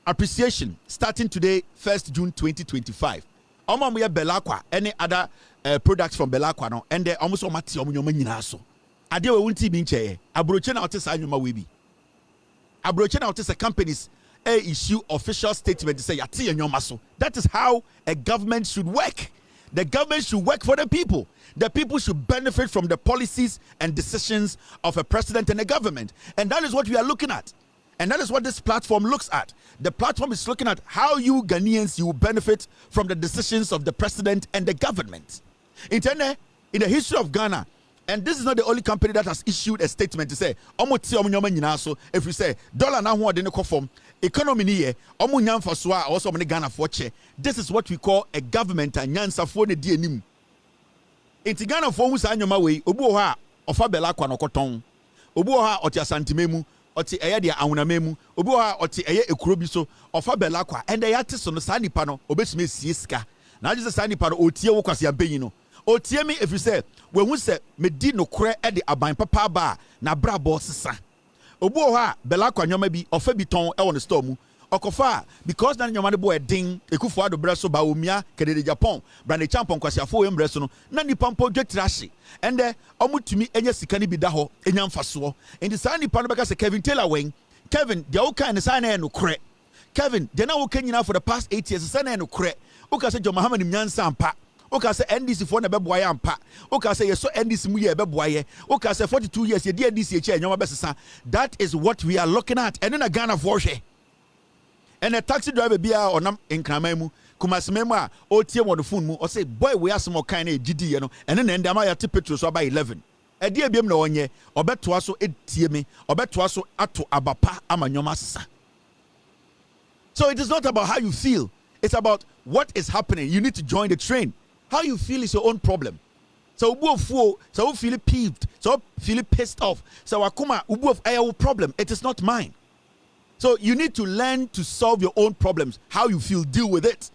appreciation starting today, 1st June 2025. Omamuya Belaqua, any other products from Belaqua, no, and they almost omati omunyomaninaso. Adewe wunti binche, abrochena otisa anyuma webi. Abrochena otisa companies issue official statement to say yati enyomaso. That is how a government should work. The government should work for the people. The people should benefit from the policies and decisions of a president and a government. And that is what we are looking at. And that is what this platform looks at. The platform is looking at how you Ghanaians, you will benefit from the decisions of the president and the government. In the history of Ghana, and this is not the only company that has issued a statement to say, if we say, dollar now what in form, economy niye, also Ghana for che. This is what we call a government and nyansa for the DNM. In Ghana for who's anyoma way, Obuha, Ofabella Quanocoton, Obuha or Santimemu, oti eya dia ahunamemu obi wa oti eya ekurobi so ofa belakwa and the artist on the sani pano obetumi sieska na just sani pano otie wo kwase ampanyi no otie me if you say we hu say me di no kore e de aban papa ba na bra boss sesa obi wa belakwa nyoma bi ofa bi ton e won the store mu okofa because na nyoma de boy den ekufo ado bra so ba omia kedede Japan brand champion kwase afo we mbre so no na ni pampo dwetrashi and omutumi enya sika ni bi da ho enya mfaso enti sa ni pano beka se Kevin Taylor wen Kevin the o kan sa na no kore Kevin the na wo kan nyina for the past 8 years sa na no kore o ka se John Muhammad nyansa ampa o ka se NDC for na beboa ya ampa o ka se yeso NDC mu ye beboa ye o ka se 42 years ye NDC eche nyoma besesa. That is what we are looking at. And in Ghana for hwe and a taxi driver be on them in Kramemu, Kumasmema, or Tiam on the phone, or say, boy, we are some more kind of GD, you know, and then the Amaya Tipetros by 11. A dear Bim no one ye, or bet to us so 8 TME, or bet to us so Ato Abapa Amanyomasa. So it is not about how you feel, it's about what is happening. You need to join the train. How you feel is your own problem. So so feel peeved, so feel pissed off. So Akuma, Ubu of our problem, it is not mine. So you need to learn to solve your own problems, how you feel, deal with it.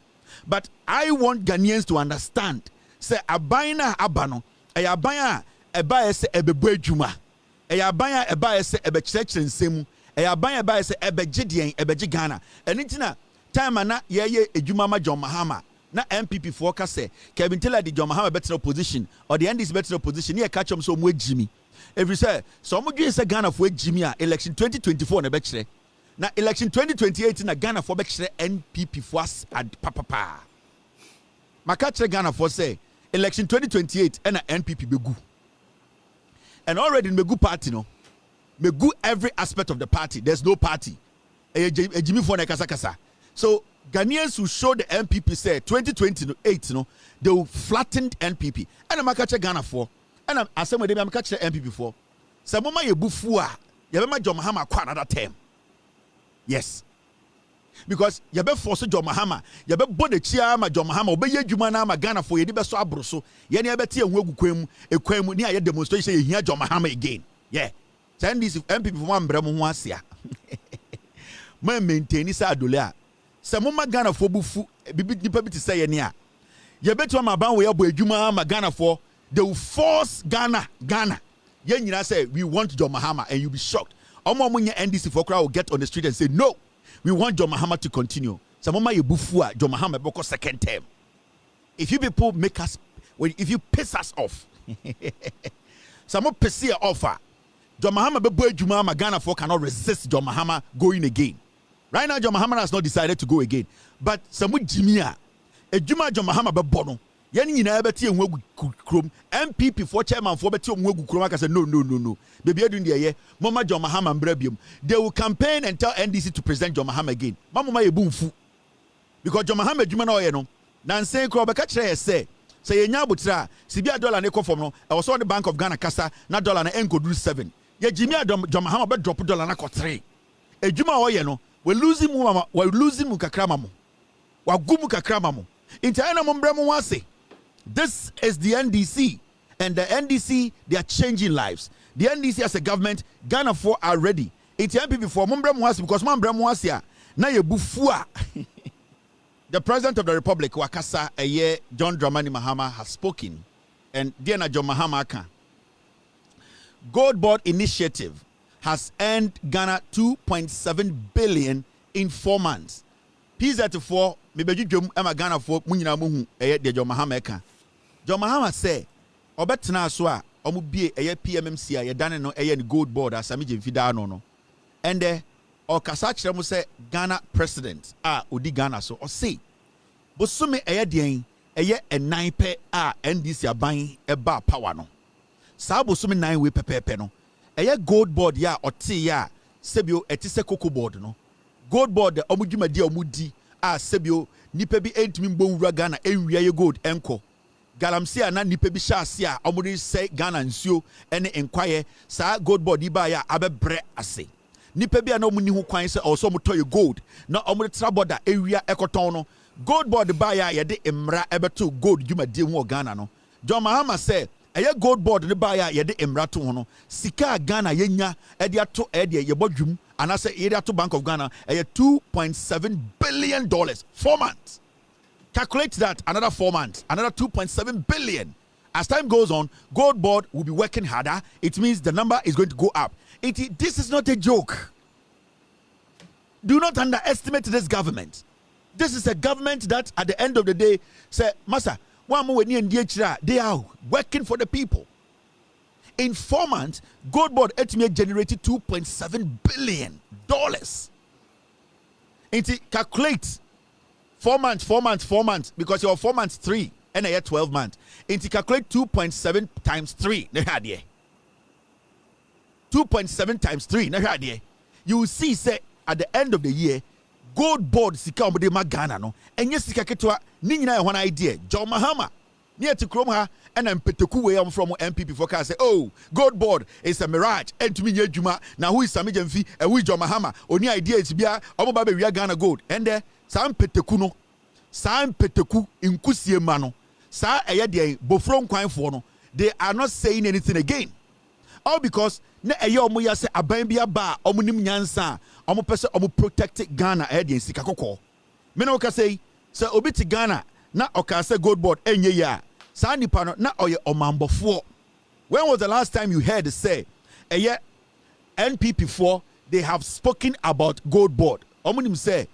But I want Ghanaians to understand, say, Abaina Abano, ɛyɛ aban a ɛba yɛ sɛ ɛbɛbɔ adwuma ɛyɛ aban a ɛba yɛ sɛ ɛbɛkyerɛkyerɛ nsɛm ɛyɛ aban a ɛba yɛ sɛ ɛbɛgye deɛn ɛbɛgye Ghana ɛno nti na time a na yɛyɛ adwuma ma John Mahama na MPP foɔ ka sɛ Kevin Taylor de John Mahama bɛtena opposition or the NDC bɛtena opposition ne yɛ ka kyerɛm sɛ ɔmo agyi mi ɛfiri sɛ sɛ ɔmo dwen sɛ Ghana foɔ agyi mi a election 2024 na ɛbɛkyerɛ na election 2028 na Ghana foɔ bɛkyerɛ NPP foɔ papapaa maka kyerɛ Ghana foɔ sɛ election 2028 ɛna NPP bɛgu and already megu party no megu every aspect of the party there's no party ejimi for na kasa so Ghanaians who show the NPP say 2028 no they will flatten NPP and I'm catch Ghana for and I'm asem we dey catch NPP for say mama ye bufu a ye be ma John Mahama kwa another term yes because ye be force John Mahama ye be bode chia ma John Mahama obe ye adwuma na ma Ghana for ye dey be so abro so ye ne be tie hu agukwan mu ne aye demonstration ye hia John Mahama again yeah send this MPP for man brem ho asia man maintain sa adole a se mo ma Ghana for bufu bibi nipa bi te say ye ne a ye betu ma ban we abo adwuma ma Ghana for they will force Ghana ye nyina say we want John Mahama and you'll be shocked omo nya NDC for crowd will get on the street and say no we want John Mahama to continue some mama ye bufu a John Mahama beko second term if you people make us if you piss us off some more piss here offer John Mahama bebo adwuma ma Ghana for cannot resist John Mahama going again right now John Mahama has not decided to go again but some jimia adwuma John Mahama bebo no yen nyina beti enwu krom MPP for chairman for beti enwu krom aka say no baby adun de ye mama John Mahama mbra biom they will campaign and tell NDC to present John Mahama again mama ye bumfu because John Mahama adwuma na oye no nansen kro be ka kire say yenya abotra sibia dollar ne kofom no e was on the Bank of Ghana kasa na dollar na enkoduru 7 ye jimi John Mahama be drop dollar na ko 3 adwuma oye no we losing mu kakra mamo wa gumu kakra mamo intana mo mbra mo wase. This is the NDC, and the NDC, they are changing lives. The NDC as a government, Ghana for are ready. It's MPP for Mumbrem was because Mumbrem was here. Now you bufua. The President of the Republic, Wakasa, a year, John Dramani Mahama, has spoken, and Diana John Mahama can. Gold Board Initiative has earned Ghana 2.7 billion in 4 months. P34, maybe you Emma Ghana for Munina Muhu, a year, John Mahama can. John Mahama say obetena so a omubie eye PMMC a ye dane no eye ni Gold Board asami je mfida no and o kasa kire mu say Ghana president odi Ghana so o say bosome eye den eye enan pe NDC aban eba power no sa bosome 9 we pepepe no eye Gold Board ya ote ya sebio etise Cocoa Board no Gold Board omudwumadi omudi sebio nipa bi entimi mbowura Ghana enwia ye gold enko galamsia na nipa bi hyase a omuri say Ghana nsuo ene enkwaye sa Gold Board iba ya abebre ase nipa bi na omuni ho kwan say also motoye gold na omuri traboda ewia ekoton no Gold Board ba ya ye de emra ebeto gold dwumadi ho Ghana no John Mahama say eye Gold Board ne ba ya ye de emra to ho no sika Ghana yenya e de ato e de ye bodwum anase ye de ato Bank of Ghana eye $2.7 billion 4 months. Calculate that another 4 months, another 2.7 billion. As time goes on, Gold Board will be working harder. It means the number is going to go up. This is not a joke. Do not underestimate this government. This is a government that at the end of the day say, Master, they are working for the people. In 4 months, Gold Board estimate generated $2.7 billion. Calculate 4 months, because your 4 months 3 and a year 12 months. And calculate 2.7 times 3. 2.7 times 3. You will see, say, at the end of the year, Gold Board sika omde magana no. Enye sika ketwa ni nyina ye one idea. John Mahama near to Chroma and Mpeteku way from MPP for say, oh, Gold Board is a mirage. And to me, Juma, now who is Sami Jemfi and who is John Mahama? Only idea is Bia, Omobabe, we are Ghana gold. And there, Sam Petekuno, Sam Peteku, Inkusie Mano, Sa Ayade, Bofron Quine Fono. They are not saying anything again. All because ne eyo omo ya se abanbia ba omo nim nyansa omo pese omo protect Ghana e sika kokko me na oka say obi ti Ghana na oka say Gold Board enye ya saa nipa no na oye omambofo. When was the last time you heard say NPP 4 they have spoken about gold board? Omunim say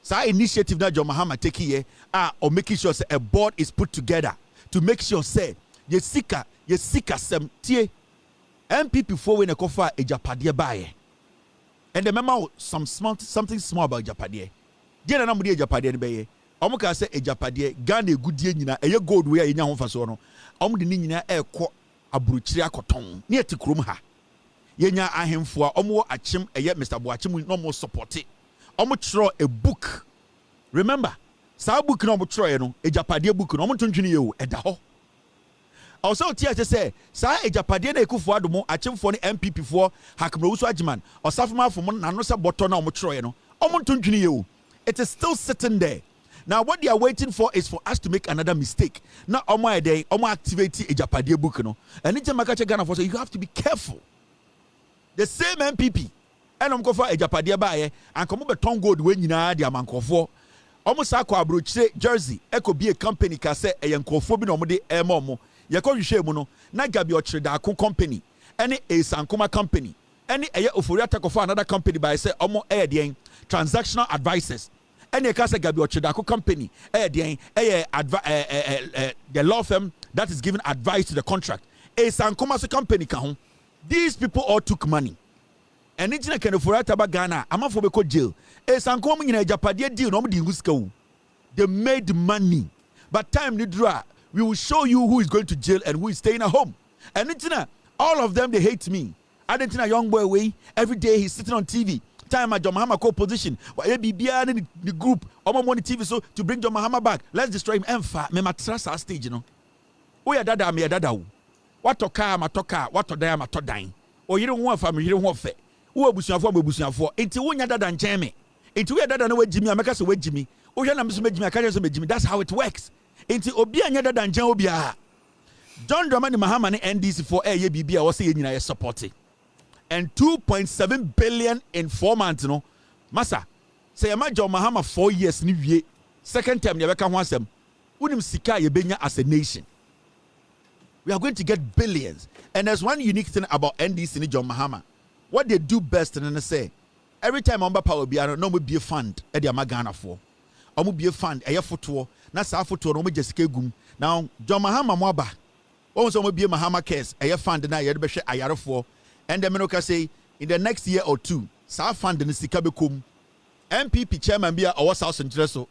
sa initiative that John Mahama take here or making sure say a board is put together to make sure say ye sika sem tie NPP 4 when a kofa e japade bae. And remember something small about japade. Dia na mudi japade ne beye. Omo ka say e japade Ghana egudie nyina eye gold we enya ho faso no. Omo de ni nyina ekọ aburuchiri akoton. Ne eti krom ha. Yenya ahemfo a omo achim eye Mr. Boachim no mo support it. Omo chro a book. Remember, sa book no omo chro no, e japade book no omo tontwini ye o eda ho. Also tia say sa e japade na ekufo adomo achimfo ne MPP 4 hakmro so agiman. Osafoma fo mo na no se boto na omo chro no. Omo tontwini ye o. It is still sitting there. Now what they are waiting for is for us to make another mistake. Now omo ede omo activate e japade book no. And it's makache Ghana for so you have to be careful. The same MPP and I'm going for a japade bae and come beton gold when you know the amankofo. Almost a abroche jersey, echo be a company can say a yankofo no mode e momo. Yako yushe no, na gabi otreda company, any a sankuma company, any a Ofori Atta for another company by say omo air transactional advisors. Any kasa gabi otreda company, the law firm that is giving advice to the contract. A sankuma company kahon. These people all took money. And it's not Ofori Atta Ghana. I'm not for the jail. It's uncoming in a Japade deal. No, they made money. But time need draw. We will show you who is going to jail and who is staying at home. And it's not all of them. They hate me. I didn't know a young boy way. Every day he's sitting on TV. Time at John Mahama co-position. The group. I'm on TV so to bring John Mahama back. Let's destroy him. Emfa. Me matrasa stage. You know. We are dada. Me dada. What to car, matoka, what to die, matodying. Or you don't want family, you don't want fair. Who abusian for? Into one other than Jamie. Into we other than way Jimmy, I make us away Jimmy. Oh, you're not Jimmy, I can't Jimmy. That's how it works. Into Obia other than Obia. John Dramani Mahamani NDC for ABB, I was saying I support it. And 2.7 billion in 4 months, no. Massa, say, I'm John Mahama 4 years, new year. Second time, you can want them. Unim Sika, Yebenya as a nation. We are going to get billions. And there's one unique thing about NDC and John Mahama. What they do best, and then they say, every time I'm power be no be a fund at the Amagana for. I will be a fund, a photo, not a photo, no just gum. Now, John Mahama Mwaba, also be a Mahama case, a fund, and I had better a year for. And the Menoka say, in the next year or two, Sa fund in the Sikabekum, MPP chairman be our South and Treso.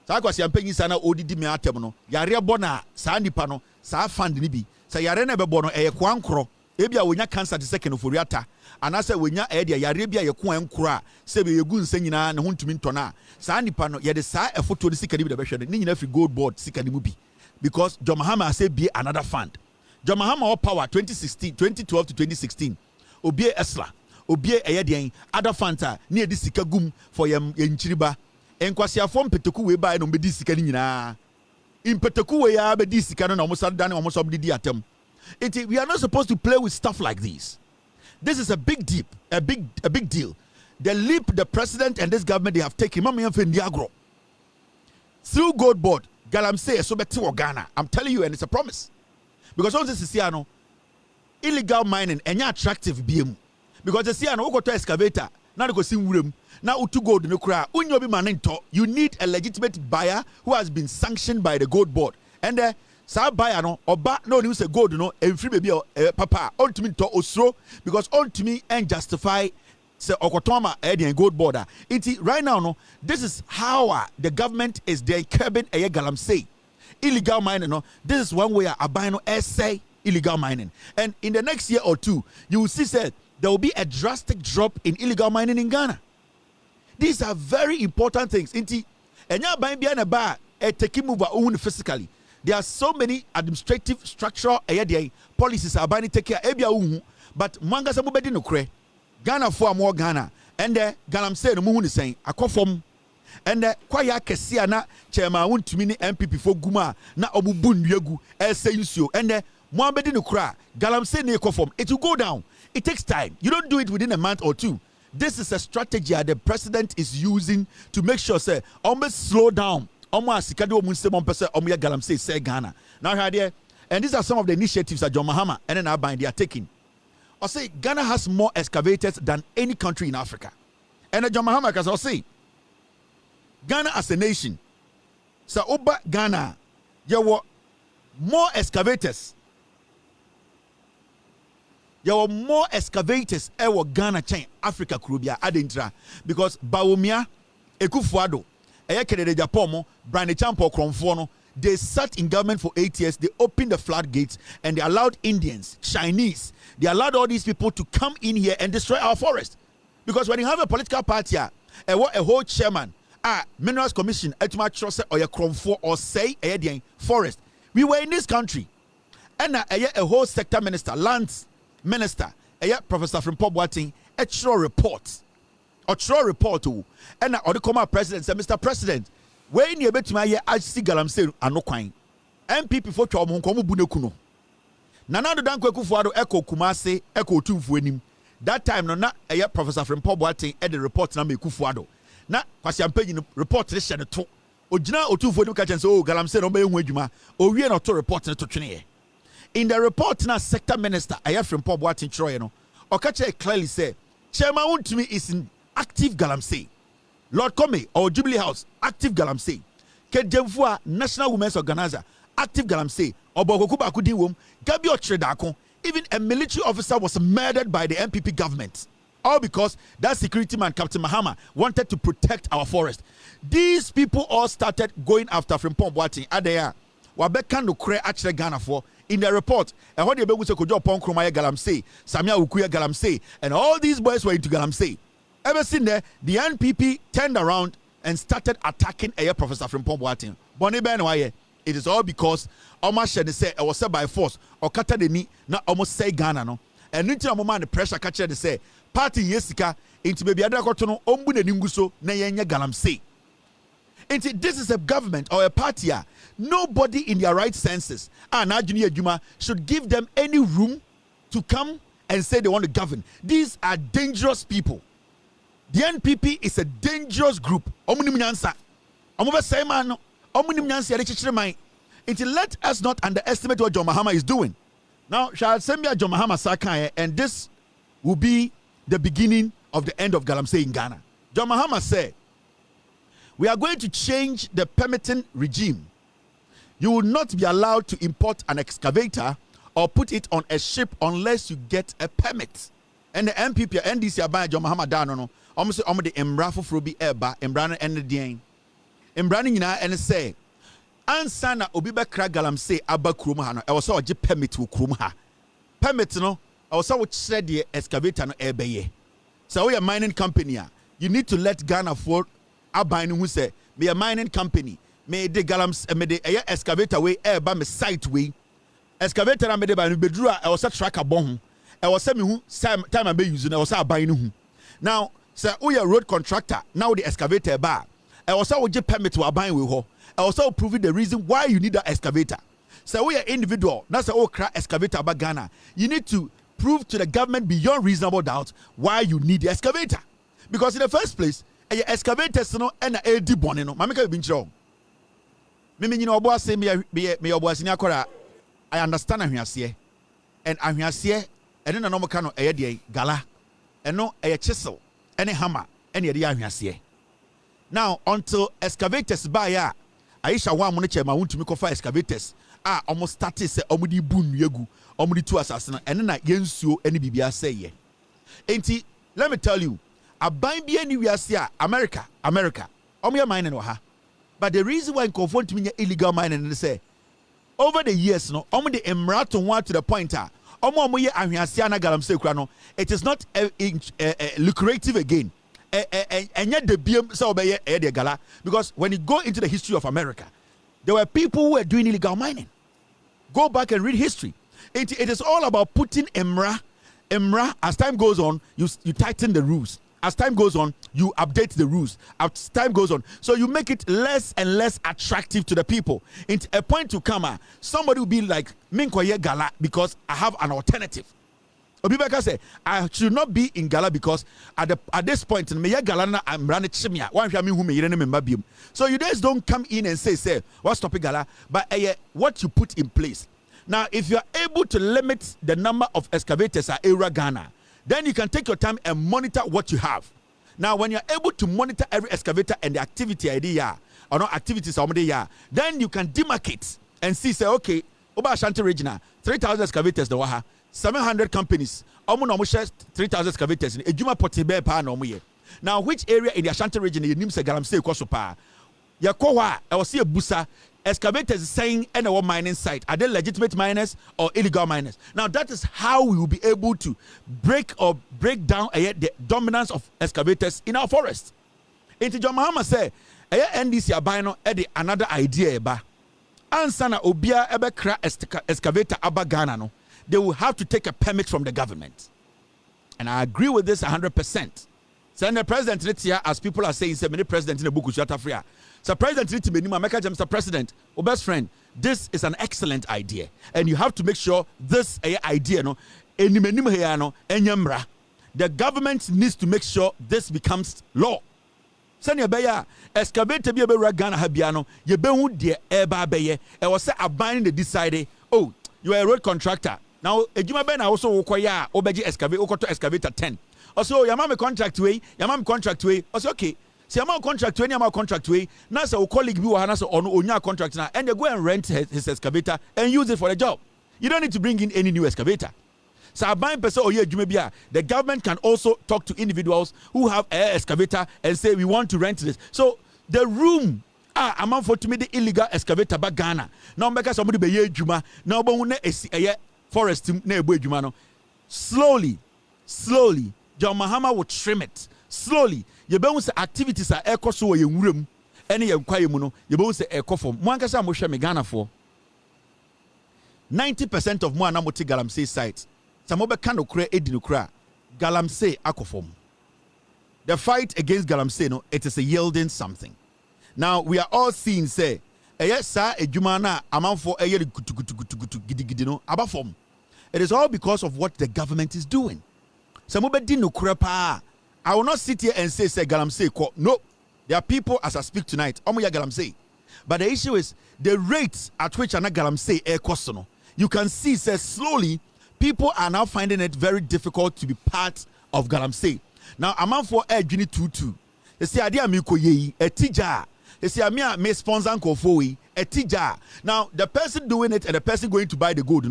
Sakwasi Ampeni Sana ODD me atemono, Yaria Bona, Sandy Pano, Sa fund nibi. Sa yarene bebono e kwankro ebia wonya cancer the second Ofori Atta anase wonya e dia yare bia ye kwankro a se be yegu nsa nyina ne hontumi ntona saa nipa no ye de saa efoto de sika ni bi de behwe ni nyina free gold board sika ni mu bi because John Mahama say be another fund. John Mahama all power 2012 to 2016 obie esla obie eye den other fanta na ye de sika gum for ye nchiriba enkwasiafo mpeteku we ba no be di sika ni nyina impeteku we ya be di sika no na omo sad dan omo so be di atem. We are not supposed to play with stuff like this. This is a big deal, a big deal. The leap the president and this government they have taken through gold board galamsey so beti Ghana. I'm telling you, and it's a promise. Because on this is illegal mining and attractive BM. Because the Siano go to excavator, now go see room. Now utu gold no kra. You need a legitimate buyer who has been sanctioned by the gold board. And sa buyer no oba no ni say gold no free baby papa on to me to osro because on to me and justify say okotoma gold border. Right now no, this is how the government is there curbing a galamsey illegal mining no. This is one way a buy no essay illegal mining, and in the next year or two you will see said there will be a drastic drop in illegal mining in Ghana. These are very important things. Enya buy be na ba take move own physically. There are so many administrative structural policies are buying take care but mwanga sa mubedi no kre Ghana for more Ghana and Galam say no mu ni saying akofom and kwaya kese na chairman Wontumi ni MPP for guma na obubu nduagu say nsuo and mwabedi no kra Galam say na akofom. It will go down. It takes time. You don't do it within a month or two. This is a strategy the president is using to make sure say almost slow down. Omo asikade omu nsem ompese omo ya galamsey say Ghana. Now here And these are some of the initiatives that John Mahama and then Aban they are taking. I say Ghana has more excavators than any country in Africa. And John Mahama can say Ghana as a nation, so Oba Ghana, there were more excavators. There were more excavators ever Ghana chain Africa Kurubia Adintra because Bawumia Ekufuado Eyekede Japomo Brand Champo Kromfono. They sat in government for 8 years. They opened the floodgates and they allowed Indians, Chinese, they allowed all these people to come in here and destroy our forest. Because when you have a political party, a whole chairman, Minerals Commission, or your Kromfo or say a forest. We were in this country. And a whole sector minister, lands minister, Professor from Boadu, a true report. Or true report to and the Comma president said, Mr. President. When you bet my I see Galamsey and no quine. MPP for Chom Komu Bunekuno. Nana Danko Kufuado Echo Kumase, Echo 2 Fuenim. That time, no, not a professor from Boadu at the report number Kufuado. Not Quasiam Pagin report this and two. Ojina or 2 for the catch and so Galamsey no Bayumajuma, or we are not to report to Trine. In the report, now sector minister, I have from Boadu Troyano, or catch clearly say, Chairman Wontumi is in active Galamsey. Lord Comey or Jubilee House, active Galamsey. Kedemfua, National Women's Organizer, active Galamsey. Obogokuba Kudiwum, Gabi Otredako, even a military officer was murdered by the MPP government. All because that security man, Captain Mahama, wanted to protect our forest. These people all started going after Frimpong Boadu. Adaya, Wabeka no kre actually Ghana for. In the report, and what they be to Kojo Pong Kromaya Galamsey, Samia Ukuya Galamsey, and all these boys were into Galamsey. Ever seen there, the NPP turned around and started attacking a professor from Boadu. Bonnie Benwaye, it is all because Omar Shene said it was said by force or Kata de ni not almost say Ghana no. And until a moment the pressure catcher they say party yesika into baby Adakotono Ombune Ninguso Nayanya Galamsey. Into this is a government or a party. Nobody in their right senses Junior Juma should give them any room to come and say they want to govern. These are dangerous people. The NPP is a dangerous group. Until let us not underestimate what John Mahama is doing. Now, shall send me a John Mahama Sakai, and this will be the beginning of the end of Galamsey in Ghana. John Mahama said, we are going to change the permitting regime. You will not be allowed to import an excavator or put it on a ship unless you get a permit. And the MPP, NDC, Abaya John Mahama Dano, almost the Embrafo Frubi Eba, Embrana and the Dian. Embrana and say, Ansana Obiba Kra Galamsey Abba Krumahano. I was so a permit to Krumha. Permit no, I was so said the excavator no Ebeye. So we are mining company. You need to let Ghana for Abine who say, be a mining company. May the Galams, may the excavator way, Eba, me site way. Excavator and made by Bedrua, I was a tracker bomb. I was saying who time I be using, I was buying who. Now, sir, we are road contractor, now the excavator bar. I was a permit to buying with her. I also proving the reason why you need that excavator. So we are individual, that's a crack excavator about Ghana. You need to prove to the government beyond reasonable doubt why you need the excavator. Because in the first place, a excavator no and a LD bonino. Mamika be wrong. Mimi you know boy say me boy I understand ahwiase. And ahwiase and then no more kind of a gala and no a chisel and a hammer and a now until excavators buy Aisha one money chairman want to make offer excavators almost started say omudi bun yegu omudi two assassin and then yensuo any bibia say ye enti let me tell you aban bi ani wiase America omo mining no ha but the reason why confront me illegal mining is say over the years no omo the emrato one to the point it is not lucrative again. Because when you go into the history of America, there were people who were doing illegal mining. Go back and read history. It is all about putting emra. As time goes on, you tighten the rules. As time goes on, you update the rules. As time goes on, so you make it less and less attractive to the people. It's a point to come, somebody will be like, Minkoye Gala, because I have an alternative. Obibeka say, I should not be in Gala because at this point, I'm running chimia. So you guys don't come in and say, what's stopping Gala? But what you put in place. Now, if you are able to limit the number of excavators at Era Ghana, then you can take your time and monitor what you have. Now, when you're able to monitor every excavator and the activity idea or not activities, then you can demarcate and see, say, okay, Oba Ashanti Regional, 3,000 excavators, the Waha, 700 companies, almost 3,000 excavators. Now, which area in the Ashanti region you name say galamsey kosopa? Yakowa, I was see a busa. Excavators saying any mining site. Are they legitimate miners or illegal miners? Now that is how we will be able to break down the dominance of excavators in our forest. Into John Mahama say, NDC abino edi another idea eba. Ansana obia ebe kra excavator aba Ghana no. They will have to take a permit from the government. And I agree with this 100%. Send the president here, as people are saying, say many presidents in the book Shata Fria. So President Mr. President, or best friend, this is an excellent idea. And you have to make sure this idea, the government needs to make sure this becomes law. Send your beya, excavate be a Ghana Habiano, you be dear eba beye, and was say abiding the decide, oh, you are a road contractor. Now, a Juma Ben also require Obeji excavate, Okoto excavator 10. Also, your mama contract way, also okay. See, I'm contract way, I'm contract way. Now, so colleague be one on your contract now, and they go and rent his excavator and use it for the job. You don't need to bring in any new excavator. So, the government can also talk to individuals who have an excavator and say, we want to rent this. So, the room, I'm for to me the illegal excavator back Ghana. Now, because somebody be Juma, now, a forest slowly, John Mahama will trim it. Slowly, you bounce activities are echo so a room, any muno, you bounce a echo for Mwankasa Moshe Megana for 90% of Muanamoti Galamsey sites. Samoba Kano Kre Edinukra, Galamsey Akofom. The fight against Galamsey, no, it is a yielding something. Now we are all seeing, say, yes, sir, a Jumana, amount for a year gidino, abafom. It is all because of what the government is doing. I will not sit here and say Galamsey. No, there are people as I speak tonight. Galamsey. But the issue is the rates at which ana Galamsey air cost. You can see, say slowly, people are now finding it very difficult to be part of Galamsey. Now, amount for air Juni 22. They say idea miko ye a tija. They say amia may sponsor kofoe a tija. Now, the person doing it and the person going to buy the gold,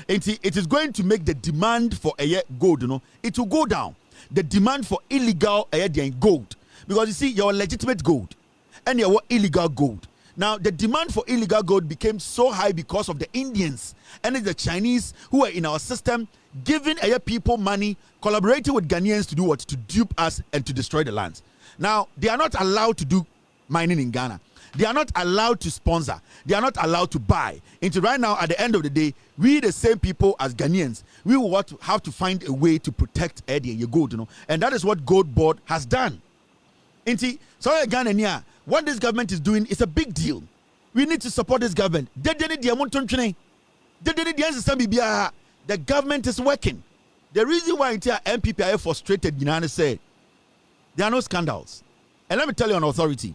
it is going to make the demand for gold, it will go down. The demand for illegal gold, because you see, your legitimate gold and your illegal gold. Now, the demand for illegal gold became so high because of the Indians and the Chinese who are in our system, giving people money, collaborating with Ghanaians to do what? To dupe us and to destroy the lands. Now, they are not allowed to do mining in Ghana. They are not allowed to sponsor. They are not allowed to buy. Until right now, at the end of the day, we the same people as Ghanaians, we will have to find a way to protect your gold, and that is what Gold Board has done. So Ghana, what this government is doing is a big deal. We need to support this government. The government is working. The reason why MPP are frustrated, say there are no scandals. And let me tell you an authority.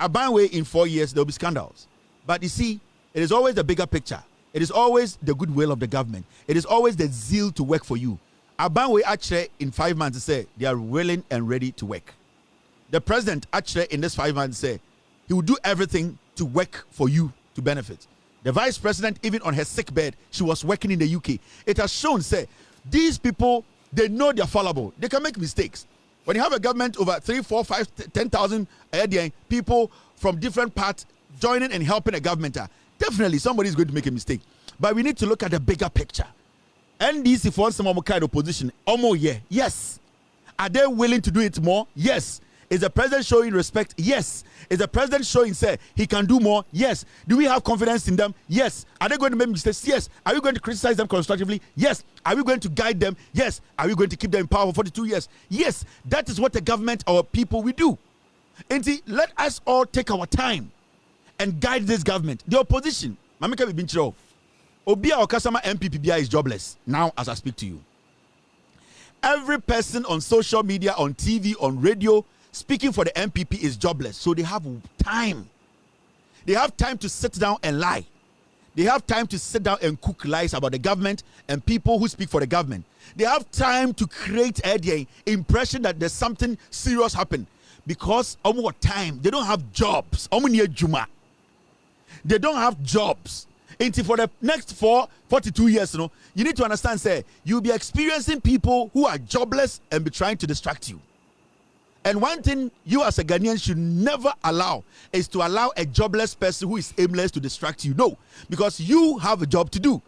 Way in 4 years, there will be scandals. But you see, it is always the bigger picture. It is always the goodwill of the government. It is always the zeal to work for you. Way actually in 5 months say they are willing and ready to work. The president actually in this 5 months say he will do everything to work for you to benefit. The vice president, even on her sick bed, she was working in the UK. It has shown, say, these people, they know they're fallible. They can make mistakes. When you have a government over 3, 4, 5, 10,000 people from different parts joining and helping a government, definitely somebody is going to make a mistake. But we need to look at the bigger picture. NDC for some kind of position, yes. Are they willing to do it more? Yes. Is the president showing respect? Yes. Is the president showing, say, he can do more? Yes. Do we have confidence in them? Yes. Are they going to make mistakes? Yes. Are we going to criticize them constructively? Yes. Are we going to guide them? Yes. Are we going to keep them in power for 42 years? Yes. That is what the government, our people, we do. And let us all take our time and guide this government. The opposition, Mamika Bibinchiro, Obia Okasama MPPBI is jobless now as I speak to you. Every person on social media, on TV, on radio, speaking for the MPP is jobless. So they have time. They have time to sit down and lie. They have time to sit down and cook lies about the government and people who speak for the government. They have time to create the impression that there's something serious happening because more time they don't have jobs. They don't have jobs. Until for the next 42 years, you need to understand, say, you'll be experiencing people who are jobless and be trying to distract you. And one thing you as a Ghanaian should never allow is to allow a jobless person who is aimless to distract you. No, because you have a job to do.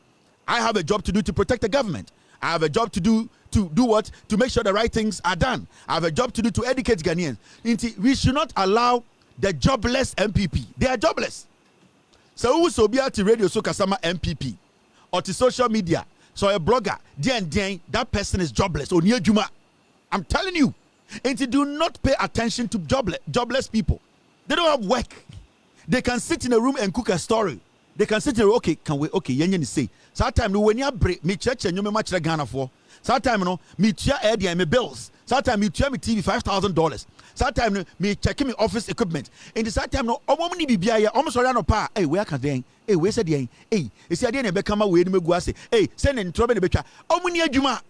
I have a job to do to protect the government. I have a job to do what? To make sure the right things are done. I have a job to do to educate Ghanaians. We should not allow the jobless MPP. They are jobless. So who so be at the radio so kasama MPP or to social media, so a blogger, that person is jobless. I'm telling you. And do not pay attention to jobless people. They don't have work. They can sit in a room and cook a story. They can sit in a room, yenye say. Sometimes when you break, me church and you me match the Ghana for. Sometimes me chia air me bills. Sometimes me chia me TV $5,000. Sometimes me checking me office equipment. And this time no, omoni bibia almost around no pa. Hey, where can they? Hey, where said they? Hey, is the idea ne bekama we me go say. Hey, send in trouble ne becha. Omoni adwuma.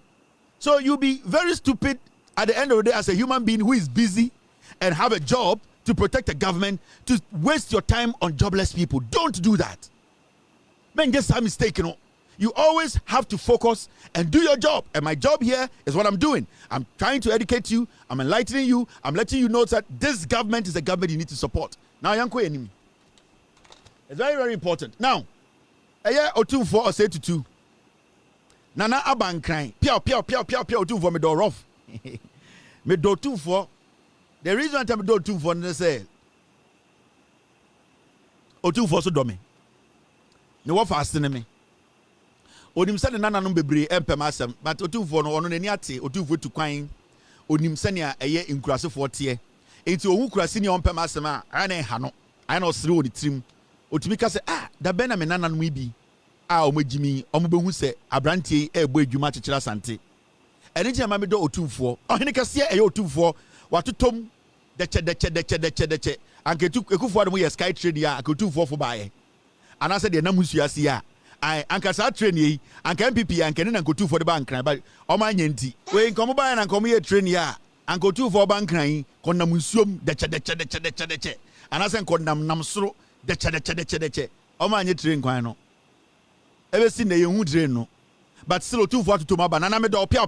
So you be very stupid at the end of the day as a human being who is busy and have a job to protect the government, to waste your time on jobless people. Don't do that. Man, just a mistake, You always have to focus and do your job. And my job here is what I'm doing. I'm trying to educate you. I'm enlightening you. I'm letting you know that this government is a government you need to support. Now, Yanko enemy. It's very, very important. Now, a year or two for us 82. Nana Aban crying. Piao, two for me door off. Me do 2 for. The reason I tell me do 2 for, they say, 2 for so do me. No what fasting me. Onim sɛ nana no bebree empem asɛm but otufo no ɔno n'ani ate otufo tu kwan onim sɛ nea ɛyɛ nkurasefo tie enti ohu kurase ne ɔmpem asɛm a ana ha no ana ɔsere wɔ ne tirim otumi ka sɛ da bɛ na me nana no bi a ɔmagimi ɔmobehu sɛ abrantie ɛbɔ adwuma kyekyere asante ɛne gye ma me do otufo ɔhene kɛse ɛyɛ otufo watotom dɛkyɛ anketu ekufo ade mo yɛ sky trade ya akotufo fo baaye ana sɛ de na musuase a anka sa train yi anka MPP anka ne na nkotu for the bank kran ba o ma nyanti we nkomo ba na nkomo ye train ya anka otu for bank kran konnam nsuom de ana se konnam nam soro de o ma nye train kwan no ebe si na ye hu train no but still otu for to ma ba na me do pia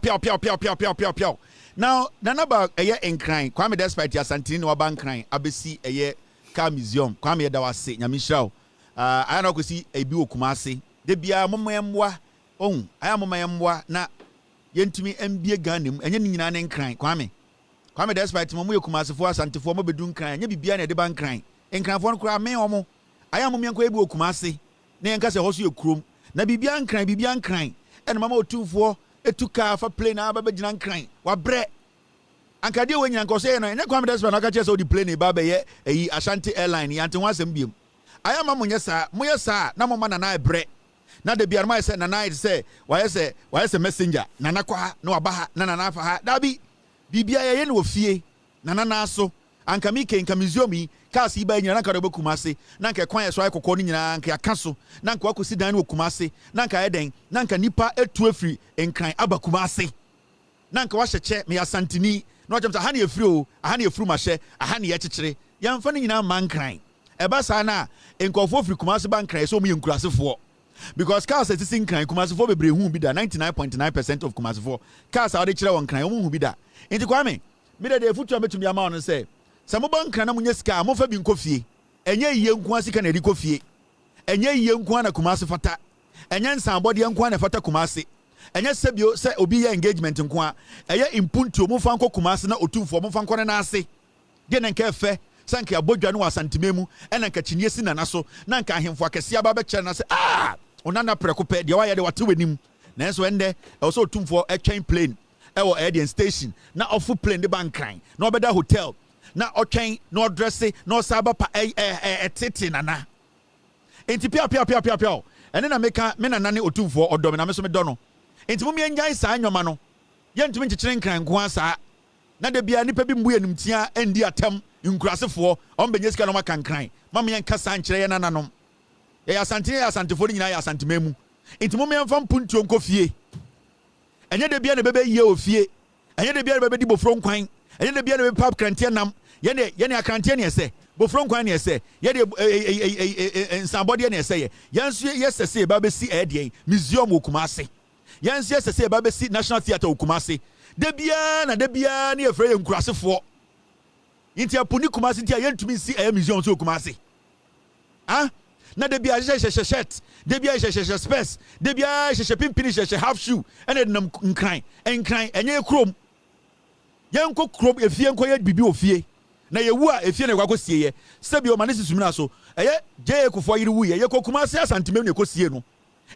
now nana ba eye enkran kwa me despite ya santini no bank kran abesi eye car museum kwa me da wase nyame hirawo I know see a biu kumase. De bia momayamwa on aya momayamwa na yentumi mbie ganem enye nyina ne nkran kwame despite mo ye kumase fo asante fo mo bedun kran nye bibia na de ban kran nkran fo no kra me omo aya mo mianko ebi okumase na yenka se hoso ye krom na bibia nkran ene mama otufo etuka fa plane aba begina nkran wa bre anka de we nyina nko se no enye kwame despite na ka che so di plane ba be ye eyi Ashanti airline yante ho asem biem aya ma mo nyesa na mo ma na ebre na de biar ma say nana say why say messenger nana kwa na wabaha na nana fa ha dabi bibia ye ne ofie nana na so anka mi ken kamiziomi kasi ba nyina na ka do kumase na nka kwan so akokɔ no nyina nka aka so na nka akosi dan no kumase na nka eden na nka nipa etu afiri nkran aba kumase na nka wa hyeche me asantini na ɔkyem sa ha ne afiri o ha ne afuru ma hye ha ne ye kyekere yamfa ne nyina man kran eba sa na nkɔfo afiri kumase ban kran so mu yenkurasefo because cars is in kran kumasefo bebre hu bi da 99.9% of kumasefo cars are dey kire won kran hu bi da enti kwame me de futu ametumi ama on say samo ban kran na munye sika mo fa bi nkofie enye yiye nko asika na edi kofie enye yiye nko na kumase fata enye nsanbode nko na fata kumase enye sebio se obi ye engagement nko a eye impuntu mo fa nko kumase na otumfo mo fa nko na ase de na nka efe sanke abodwa no wasantememu ena nka chinie si nana so na nka ahemfo akese aba be kire na se onana prekope de waye de wate wanim na enso ende e so otumfo train plane e wo Air station na ofu plane de bankran na obeda hotel na otwen na odresse na osaba pa tete nana enti pia ene na meka me nana ne otumfo odom na me so me do no enti mum ye njai sa anwoma no ye ntumi nkyekere nkran ko asa na de bia nipa bi mbu enumtia endi atam nkurasefo ombenye sika no makankran mam ye nkasa nkyere ye nananom ya asante ya asante fo nyina ya asante memu enti mo me mfa mpuntuo nko fie enye de bia na bebe yie ofie enye de bia na bebe di bofro nkwan enye de bia na bebe pap krantie nam ye ne akrantie ne ese bofro nkwan ne ese ye de nsambode ne ese ye yanso yesese ba be si edien museum okumase yanso yesese ba be si national theatre okumase de bia ne efre ye nkurasefo enti apuni kumase ntia ye ntumi si museum so okumase ah na de bia shirt de bia space de bia pimpini half shoe ene nam nkran enye krom yenko krom efie nko ye bibi ofie na yewu a efie na kwakosie ye sebi o manisi sumina so eye je ekufo yiri wu ye kokuma se asantemem ne kosie no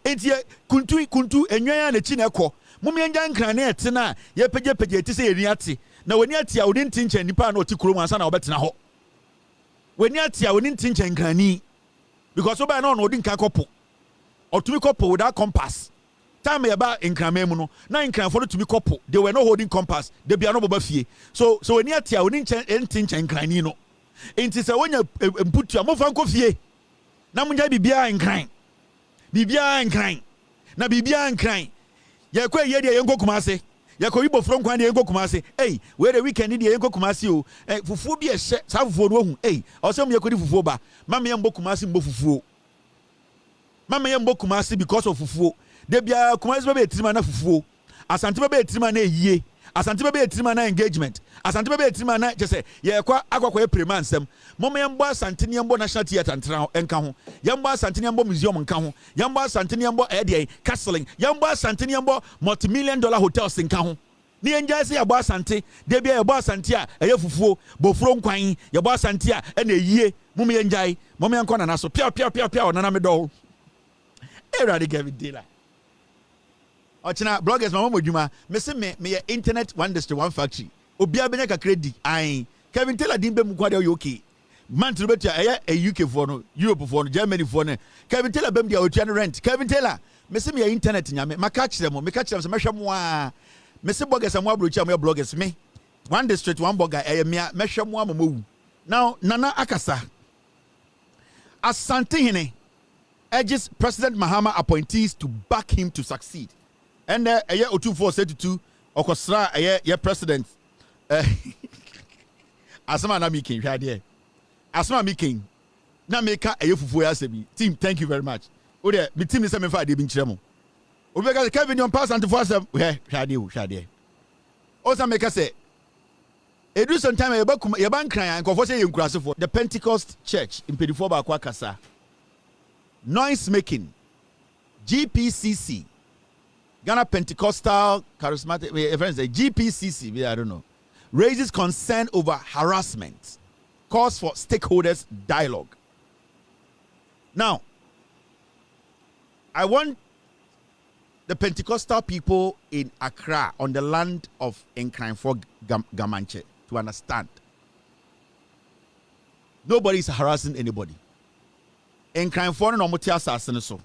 enti kuntu enwan na chi na ekọ mumye nja nkran na ete na ye pege eti se yeni ate na woni ate a woni ntinchen nipa na oti krom ansa na obetena ho woni ate a woni ntinchen nkrani because oba na no odi nkan kopo otumi kopo without compass time yaba nkramem no na nkranfo no tumi kopo they were not holding compass they be no boba fie so when you atia oni nchen nkrani no enti se wonya mputu amofa nko fie na munya bibia nkran na bibia nkran ye kwa ye de yenko kumase ye ko yibo fro nkwan de yenko kumase we the weekend de yenko kumase o fufuo bi ehye sa fufuo no hu osem ye ko di fufuo ba mama ye mbo kumase mbo fufuo mama ye mbo kumase because of fufuo de bia kumase be etirima na fufuo asante be etirima na eyie asante be etirima na engagement asante be etirima na je ye kwa akwakwa prema nsem mama ye mbo asante ne mbo national theatre ntra enka ho ye mbo asante ne mbo museum nka ho ye mbo asante ne mbo castling ye mbo asante ne mbo multi-million-dollar hotels nka ho ni enja se ye bo asante de bia ye bo asante a eye fufuo bofuro nkwan ye bo asante a na eyie mum ye njai mum ye nkona na so pia onana me do erade Kevin Taylor ochina bloggers mama modwuma me se me internet one district one factory obia benya kakredi ai Kevin Taylor din be mu kwade o okay man to betia eye UK for no Europe for no Germany for no Kevin Taylor bem dia otua rent Kevin Taylor me se me internet nyame maka kire mo me ka kire se mehwe mo a me se bloggers am abrochi am bloggers me one district one blogger mehwe mo amamu now Nana Akasa Asante Hene urges President Mahama appointees to back him to succeed. And aye 2472 okosra aye president asama na mikin hwade asama mikin na meka aye fufu ya sebi team thank you very much o de me team se me fa de bi nkire mo obeka Kevin yon pass and for some hwade o sa meka say edu some time ye ban kran nkofo say ye nkurasefo the Pentecost Church in Pedifo ba kwa kasa noise making GPCC Ghana Pentecostal Charismatic friends GPCC I don't know raises concern over harassment calls for stakeholders dialogue. Now I want the Pentecostal people in Accra on the land of Nkranfo Gamanche to understand nobody is harassing anybody. Nkranfo no motia asase so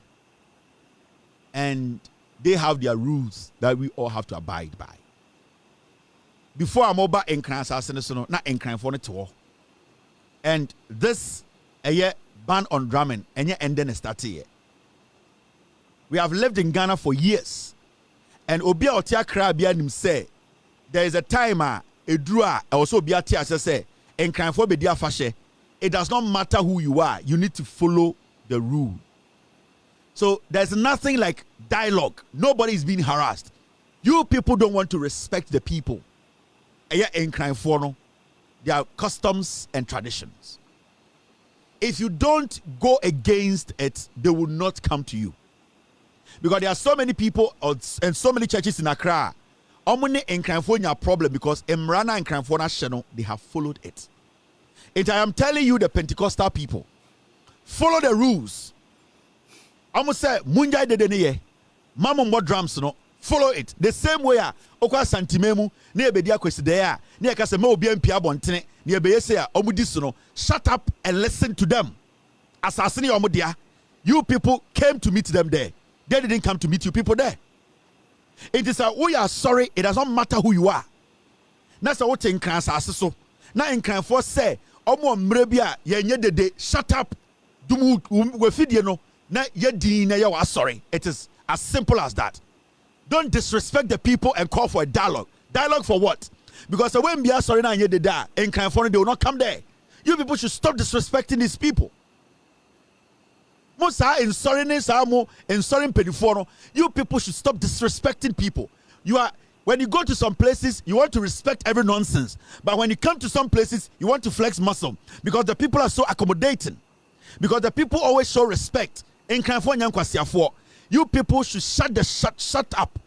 and they have their rules that we all have to abide by. Before I'm over Nkran asase no na Nkranfo no to. And this ban on drumming and then start here. We have lived in Ghana for years. And Obia Otia Krabia nim say there is a timer edrua also Obia Tia say Nkranfo be dia fashe. It does not matter who you are, you need to follow the rule. So there's nothing like dialogue. Nobody is being harassed. You people don't want to respect the people. Their customs and traditions. If you don't go against it, they will not come to you. Because there are so many people and so many churches in Accra. Omune Nkranfo problem because Emrana and Nkranfo channel they have followed it. And I am telling you, the Pentecostal people, follow the rules. Almost say munjai de deniye, mama mo drums no. Follow it the same way. Okwa santimemu ne ebedia kwesideya ne ekase ma obi ampia bontene ne ebeye say omudi no. Shut up and listen to them. Asasini omudia. You people came to meet them there. They didn't come to meet you people there. It is we are sorry. It does not matter who you are. That's what in cancer so. Now in cancer say omo mrebia ye nye dede. Shut up. Dumu we feed no. Na yedi na ya sorry. It is as simple as that. Don't disrespect the people and call for a dialogue. Dialogue for what? Because when we are sorry now you did that in California, they will not come there. You people should stop disrespecting these people. Most in sorry peniforo. You people should stop disrespecting people. When you go to some places, you want to respect every nonsense. But when you come to some places, you want to flex muscle because the people are so accommodating. Because the people always show respect. In California, you people should shut up.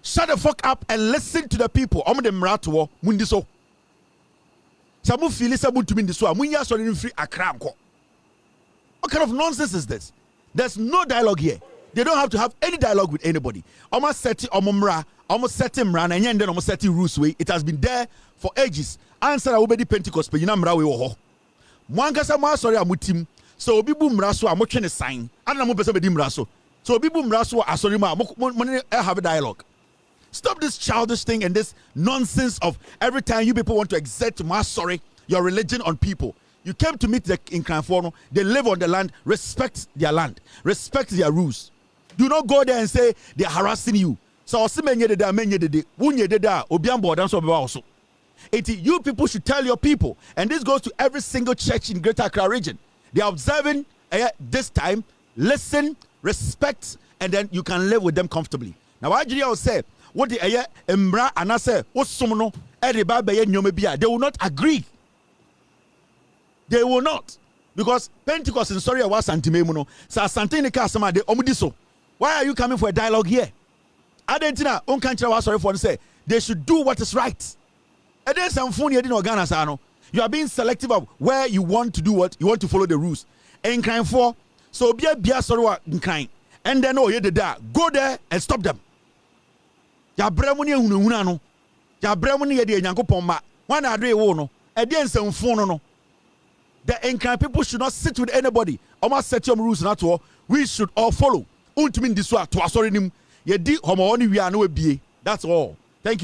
Shut the fuck up and listen to the people. Omo de mrato mundiso. Samu fili sabu to mindiso. Munya so free akra anko. What kind of nonsense is this? There's no dialogue here. They don't have to have any dialogue with anybody. Almost set mra, almost set mra, and then almost set rules way. It has been there for ages. Answer obedi Pentecost, but you know mra we ho. Mwankasa mwa sorry amutim. So obi bu mra so amotwe ne sign. Ana mo pese be di mra so. So obi bu mra so asori ma mo have a dialogue. Stop this childish thing and this nonsense of every time you people want to exert your religion on people. You came to meet the Incanfono, they live on the land, respect their land, respect their rules. Do not go there and say they are harassing you. So you people should tell your people, and this goes to every single church in Greater Accra region. They are observing this time, listen, respect, and then you can live with them comfortably. Now, why do you say, what the Embra and I say, what someone they will not agree. They will not. Because Pentecost in Soria was Santimemuno, Sa Santini Casama de Omudiso. Why are you coming for a dialogue here? Adentina, Uncantra was sorry for say they should do what is right. And then some phone you didn't organize. You are being selective of where you want to do what you want to follow the rules. And kind for so be a sorrow in kind. And then go there and stop them. Ya bremuni unano. Ya bremuni yedi yanko pomba. One adre wono. Edian some phone no. The Enkan people should not sit with anybody. Almost set your rules not all. We should all follow. Wontumi this one to sorry nim. Ye di homo oni we are no be. That's all.